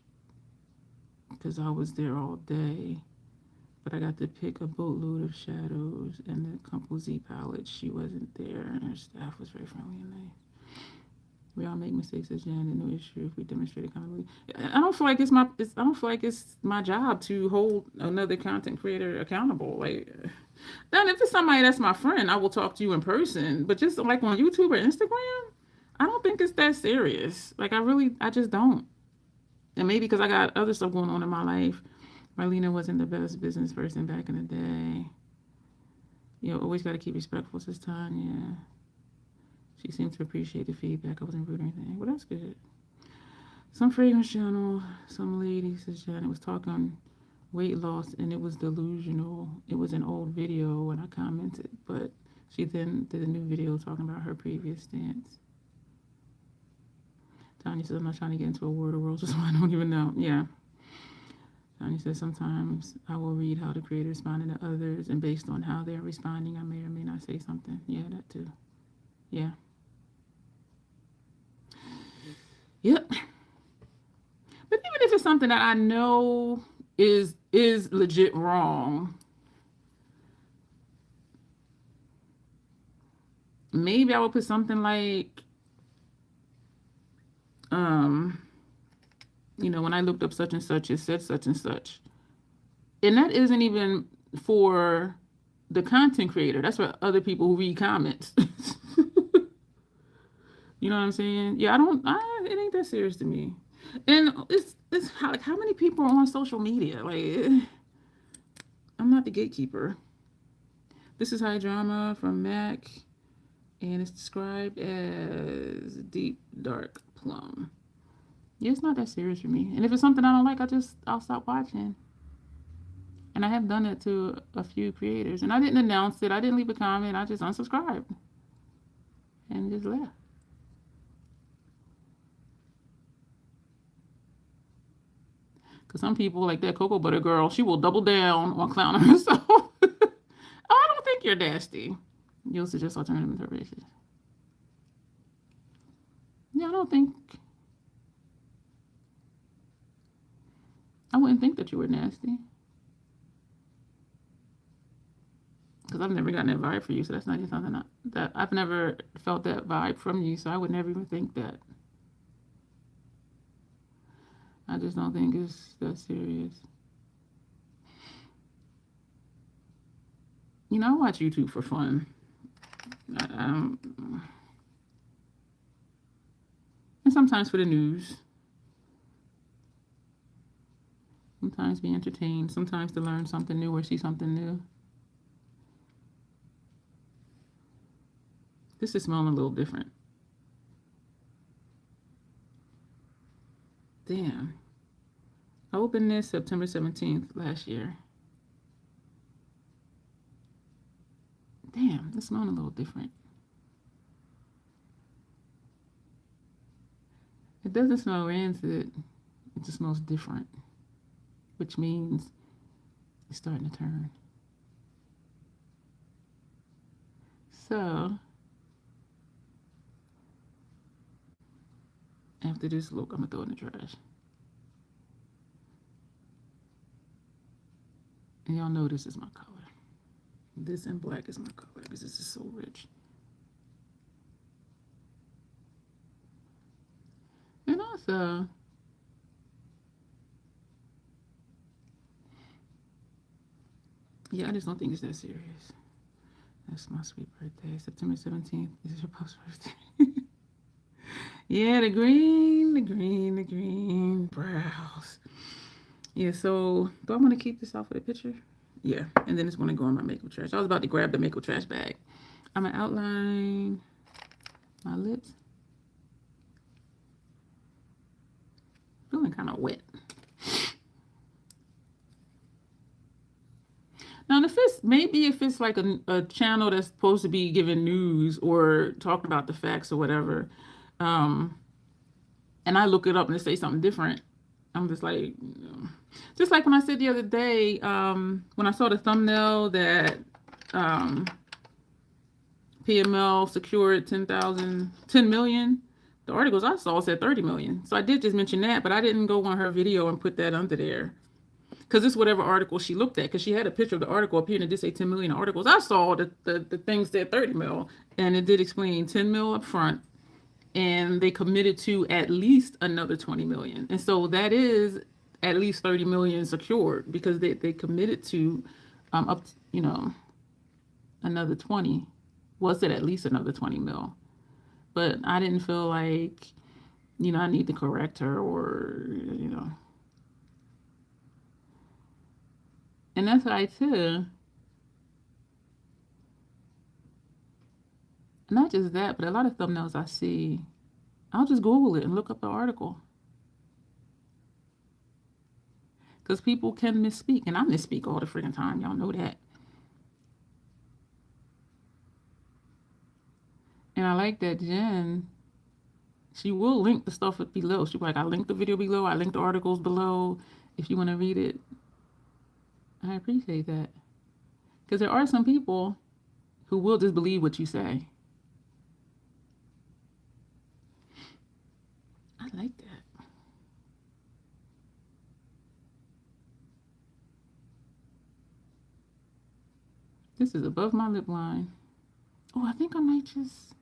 because I was there all day. But I got to pick a boatload of shadows and the Composite palette. She wasn't there, and her staff was very friendly and nice. We all make mistakes as Jen, and no issue if we demonstrate accountability. I don't feel like it's my job to hold another content creator accountable. Like, then if it's somebody that's my friend, I will talk to you in person. But just like on YouTube or Instagram, I don't think it's that serious. Like, I just don't. And maybe because I got other stuff going on in my life. Marlena wasn't the best business person back in the day. You know, always got to keep respectful, says Tanya. She seemed to appreciate the feedback. I wasn't rude or anything. Well, that's good. Some fragrance channel, some lady, says Janet, was talking weight loss, and it was delusional. It was an old video, and I commented, but She then did a new video talking about her previous stance. Tanya says, I'm not trying to get into a word or world, just I don't even know. Yeah. Tanya says, sometimes I will read how the creator responded to others, and based on how they're responding, I may or may not say something. Yeah, that too. Yeah. Yep. But even if it's something that I know is legit wrong, maybe I would put something like, you know, when I looked up such and such, it said such and such. And that isn't even for the content creator. That's for other people who read comments. You know what I'm saying? Yeah, it ain't that serious to me. And it's how many people are on social media? Like, I'm not the gatekeeper. This is High Drama from Mac, and it's described as deep dark plum. Yeah, it's not that serious for me. And if it's something I don't like, I'll stop watching. And I have done it to a few creators. And I didn't announce it. I didn't leave a comment. I just unsubscribed and just left. Because some people, like that Cocoa Butter girl, she will double down on clowning herself. Oh, I don't think you're nasty. You'll suggest alternative interpretations. Yeah, I wouldn't think that you were nasty. Because I've never gotten that vibe for you, so that's not even something that I've never felt that vibe from you, so I would never even think that. I just don't think it's that serious. You know, I watch YouTube for fun. And sometimes for the news. Sometimes be entertained. Sometimes to learn something new or see something new. This is smelling a little different. Damn. I opened this September 17th last year. Damn, this smelling a little different. It doesn't smell rancid. It just smells different, which means it's starting to turn. So, after this look, I'm going to throw it in the trash. And y'all know this is my color. This and black is my color because this is so rich. And also, yeah, I just don't think it's that serious. That's my sweet birthday, September 17th. This is your post birthday. Yeah, the green brows. Yeah, so do I want to keep this off of the picture? Yeah, and then it's going to go in my makeup trash. I was about to grab the makeup trash bag. I'm going to outline my lips. Feeling kind of wet. Now, if it's like a channel that's supposed to be giving news or talking about the facts or whatever, and I look it up and they say something different, I'm just like, just like when I said the other day, when I saw the thumbnail that PML secured 10 million, the articles I saw said 30 million. So I did just mention that, but I didn't go on her video and put that under there. Because it's whatever article she looked at, because she had a picture of the article up here and it did say 10 million articles. I saw the thing said 30 mil, and it did explain 10 mil up front, and they committed to at least another 20 million. And so that is at least 30 million secured because they committed to up, another 20. Was it at least another 20 mil? But I didn't feel like, I need to correct her or. And that's why too. Not just that, but a lot of thumbnails I see, I'll just Google it and look up the article. Because people can misspeak, and I misspeak all the freaking time. Y'all know that. And I like that Jen, she will link the stuff below. She'll be like, I linked the video below. I linked the articles below. If you want to read it, I appreciate that. Because there are some people who will just believe what you say. I like that. This is above my lip line. Oh, I think I might just...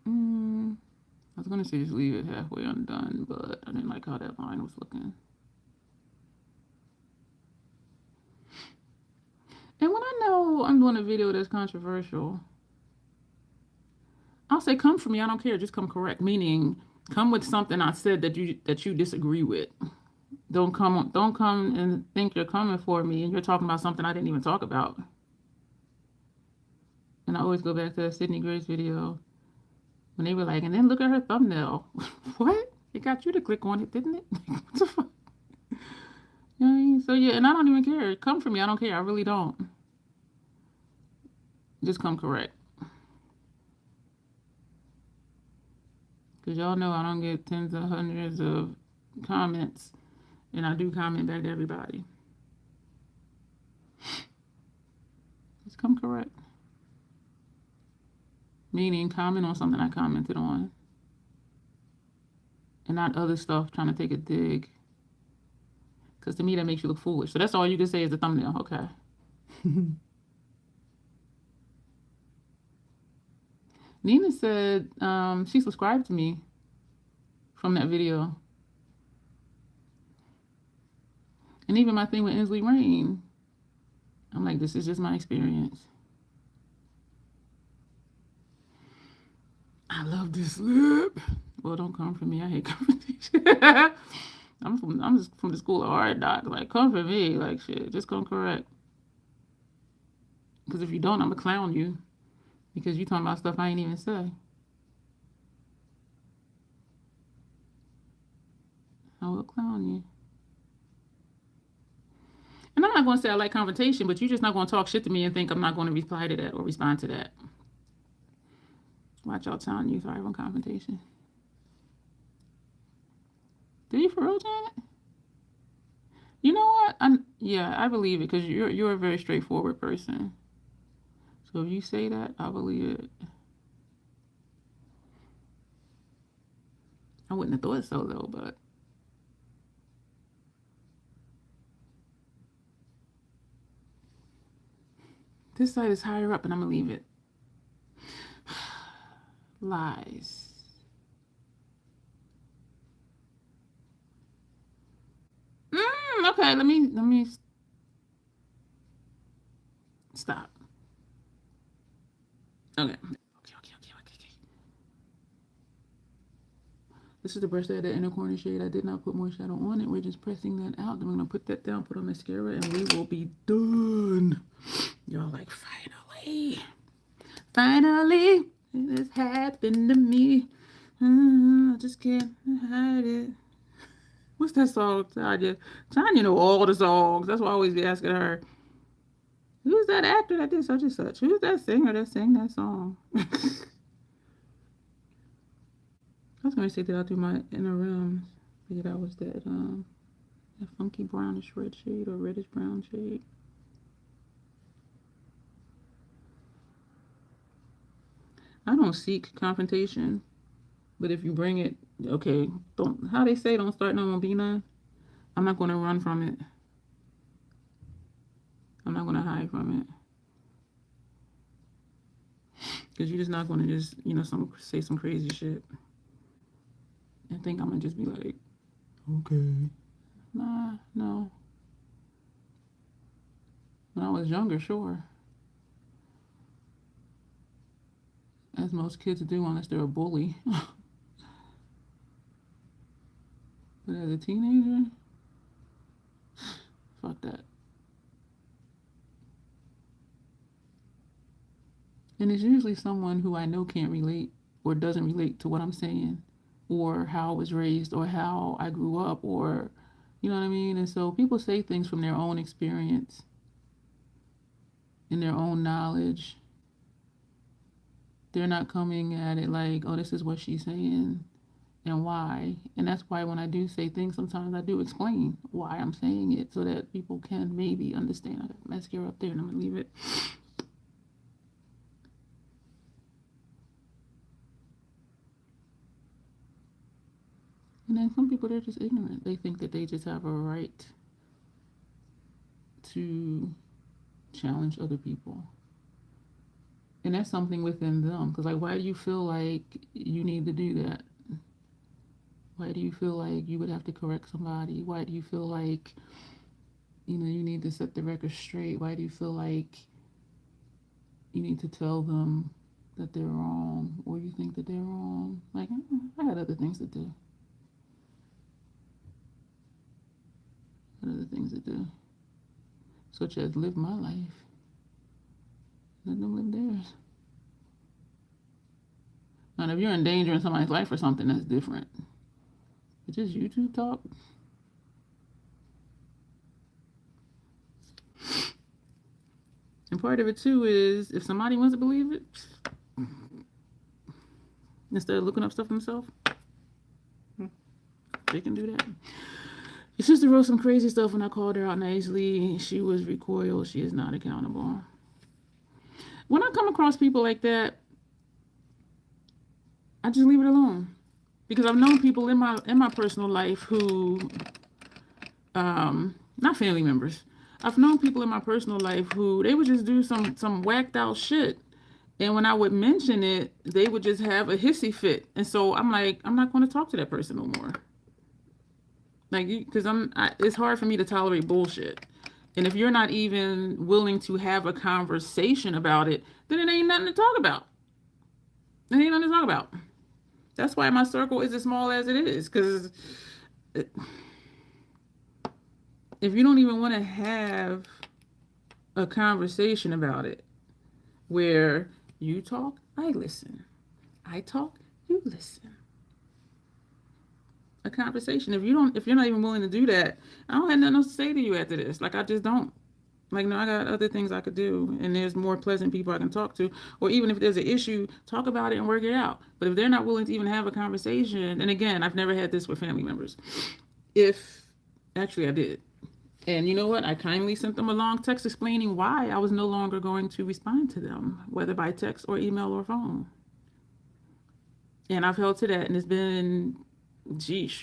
I was going to say just leave it halfway undone, but I didn't like how that line was looking. And when I know I'm doing a video that's controversial, I'll say come for me. I don't care. Just come correct. Meaning, come with something I said that you disagree with. Don't come and think you're coming for me and you're talking about something I didn't even talk about. And I always go back to that Sydney Grace video when they were like, and then look at her thumbnail. What? It got you to click on it, didn't it? What the fuck? You know what I mean? So yeah, and I don't even care. Come for me. I don't care. I really don't. Just come correct. Because y'all know I don't get tens of hundreds of comments. And I do comment back to everybody. Just come correct. Meaning comment on something I commented on. And not other stuff trying to take a dig. Because to me that makes you look foolish. So that's all you can say is the thumbnail. Okay. Nina said she subscribed to me from that video. And even my thing with Inslee Rain, I'm like, this is just my experience. I love this lip. Well, don't come for me. I hate confrontation. I'm just from the school of hard knocks. Like, come for me. Like, shit, just come correct. Because if you don't, I'm going to clown you. Because you talking about stuff I ain't even say. I will clown you. And I'm not going to say I like confrontation, but you're just not going to talk shit to me and think I'm not going to reply to that or respond to that. Watch out, telling you thrive on confrontation. Do you for real, Janet? You know what? Yeah, I believe it because you're a very straightforward person. So if you say that, I believe it. I wouldn't have thought so though, but this side is higher up and I'm gonna leave it. Lies. Okay, let me stop. Okay. This is the brush that had the inner corner shade. I did not put more shadow on it. We're just pressing that out. Then we're gonna put that down, put on mascara, and we will be done. Y'all like, finally, it has happened to me. I just can't hide it. What's that song, Tanya? Tanya know all the songs. That's why I always be asking her, who's that actor that did such and such? Who's that singer that sang that song? I was going to say that out through my inner realms. Figured out was that funky brownish red shade or reddish brown shade. I don't seek confrontation, but if you bring it, okay, how they say, don't start no one be none. I'm not going to run from it. I'm not going to hide from it. Because you're just not going to just, say some crazy shit. And think I'm going to just be like, okay. Nah, no. When I was younger, sure. As most kids do, unless they're a bully. But as a teenager, fuck that. And it's usually someone who I know can't relate or doesn't relate to what I'm saying or how I was raised or how I grew up or, you know what I mean? And so people say things from their own experience. in their own knowledge. They're not coming at it like, oh, this is what she's saying and why. And that's why when I do say things, sometimes I do explain why I'm saying it so that people can maybe understand. I got mascara up there and I'm going to leave it. And then some people, they're just ignorant. They think that they just have a right to challenge other people. And that's something within them. Because, like, why do you feel like you need to do that? Why do you feel like you would have to correct somebody? Why do you feel like, you know, you need to set the record straight? Why do you feel like you need to tell them that they're wrong or you think that they're wrong? Like, I had other things to do. Other things to do, such as live my life. Let them live theirs. And if you're endangering somebody's life or something, that's different. But just YouTube talk. And part of it too is if somebody wants to believe it, instead of looking up stuff themselves, they can do that. Your sister wrote some crazy stuff when I called her out nicely. She was recoiled. She is not accountable. When I come across people like that, I just leave it alone. Because I've known people in my personal life who, not family members. I've known people in my personal life who they would just do some whacked out shit. And when I would mention it, they would just have a hissy fit. And so I'm like, I'm not going to talk to that person no more. Like, because it's hard for me to tolerate bullshit. And if you're not even willing to have a conversation about it, then it ain't nothing to talk about. It ain't nothing to talk about. That's why my circle is as small as it is. Because if you don't even want to have a conversation about it, where you talk, I listen. I talk, you listen. A conversation. If you're not even willing to do that, I don't have nothing else to say to you after this. Like, I just don't. Like, no, I got other things I could do, and there's more pleasant people I can talk to. Or even if there's an issue, talk about it and work it out. But if they're not willing to even have a conversation, and again, I've never had this with family members. Actually I did. And you know what? I kindly sent them a long text explaining why I was no longer going to respond to them, whether by text or email or phone. And I've held to that, and it's been,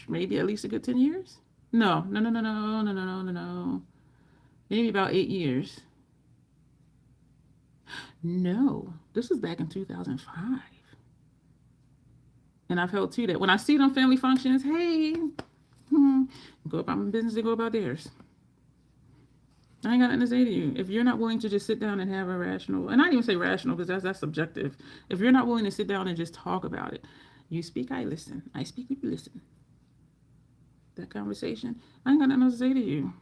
maybe at least a good 10 years? No. Maybe about 8 years. No, this was back in 2005. And I've held to that. When I see them family functions, hey, go about my business, they go about theirs. I ain't got nothing to say to you. If you're not willing to just sit down and have a rational, and I didn't even say rational because that's subjective. If you're not willing to sit down and just talk about it, you speak, I listen. I speak, you listen. That conversation, I ain't got nothing else to say to you.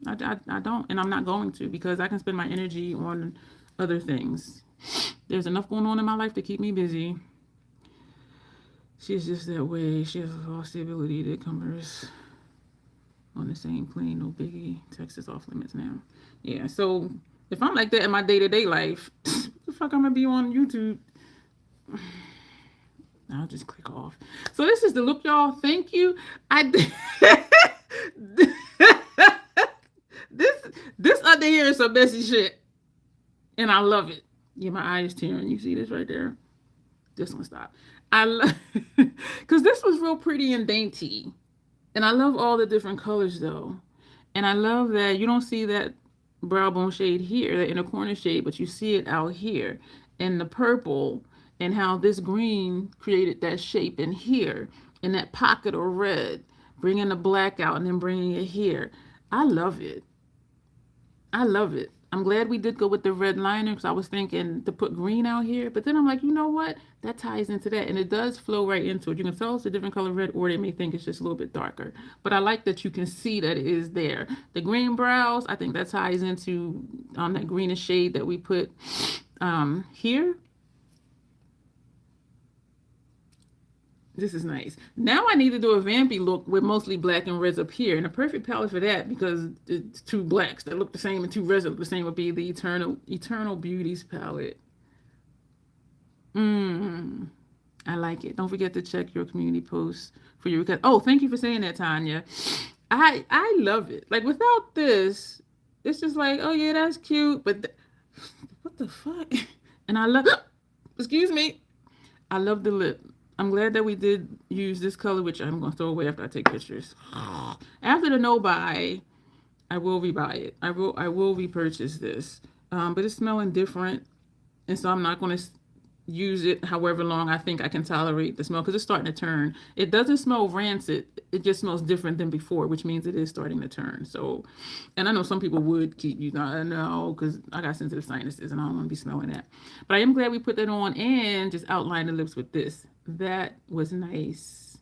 I don't, and I'm not going to, because I can spend my energy on other things. There's enough going on in my life to keep me busy. She's just that way. She has lost the ability to converse on the same plane. No biggie. Text is off limits now. Yeah, so if I'm like that in my day-to-day life, what the fuck I'm gonna be on YouTube? I'll just click off. So this is the look, y'all. Thank you. This under here is some messy shit, and I love it. Yeah, my eye is tearing. You see this right there? This one stop. I love, because this was real pretty and dainty, and I love all the different colors though, and I love that you don't see that brow bone shade here, the inner corner shade, but you see it out here, and the purple, and how this green created that shape in here, and that pocket of red, bringing the black out and then bringing it here. I love it. I love it. I'm glad we did go with the red liner, because I was thinking to put green out here, but then I'm like, you know what? That ties into that, and it does flow right into it. You can tell it's a different color red, or they may think it's just a little bit darker, but I like that you can see that it is there. The green brows, I think that ties into that greenish shade that we put here. This is nice. Now I need to do a vampy look with mostly black and reds up here. And a perfect palette for that, because it's two blacks that look the same and two reds that look the same, would be the Eternal Beauties palette. Mmm. I like it. Don't forget to check your community posts for your request. Oh, thank you for saying that, Tanya. I love it. Like without this, it's just like, oh yeah, that's cute, but what the fuck? And I love. Excuse me. I love the lip. I'm glad that we did use this color, which I'm gonna throw away after I take pictures. After the no buy, I will rebuy it. I will repurchase this. But it's smelling different, and so I'm not gonna use it however long I think I can tolerate the smell, because it's starting to turn. It doesn't smell rancid. It just smells different than before, which means it is starting to turn. So, and I know some people would keep using. I know, because I got sensitive sinuses and I don't want to be smelling that. But I am glad we put that on and just outlined the lips with this. That was nice.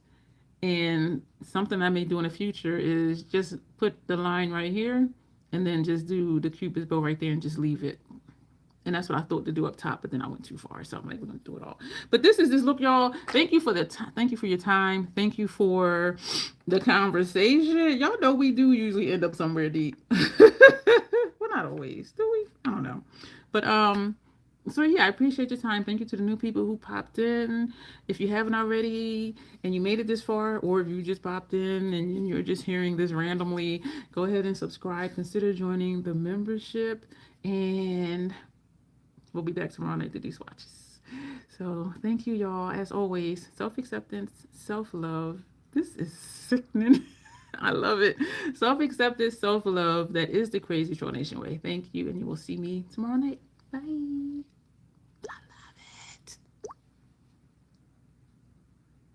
And something I may do in the future is just put the line right here and then just do the cupid's bow right there and just leave it. And that's what I thought to do up top, but then I went too far. So I'm like, we're gonna do it all. But this is this look, y'all. Thank you for the time. Thank you for your time. Thank you for the conversation. Y'all know we do usually end up somewhere deep. Well, not always, do we? I don't know. But so yeah, I appreciate your time. Thank you to the new people who popped in. If you haven't already and you made it this far, or if you just popped in and you're just hearing this randomly, go ahead and subscribe. Consider joining the membership, and we'll be back tomorrow night to do swatches. So thank you, y'all. As always, self-acceptance, self-love. This is sickening. I love it. Self-acceptance, self-love. That is the Crazy Troll Nation way. Thank you, and you will see me tomorrow night. Bye.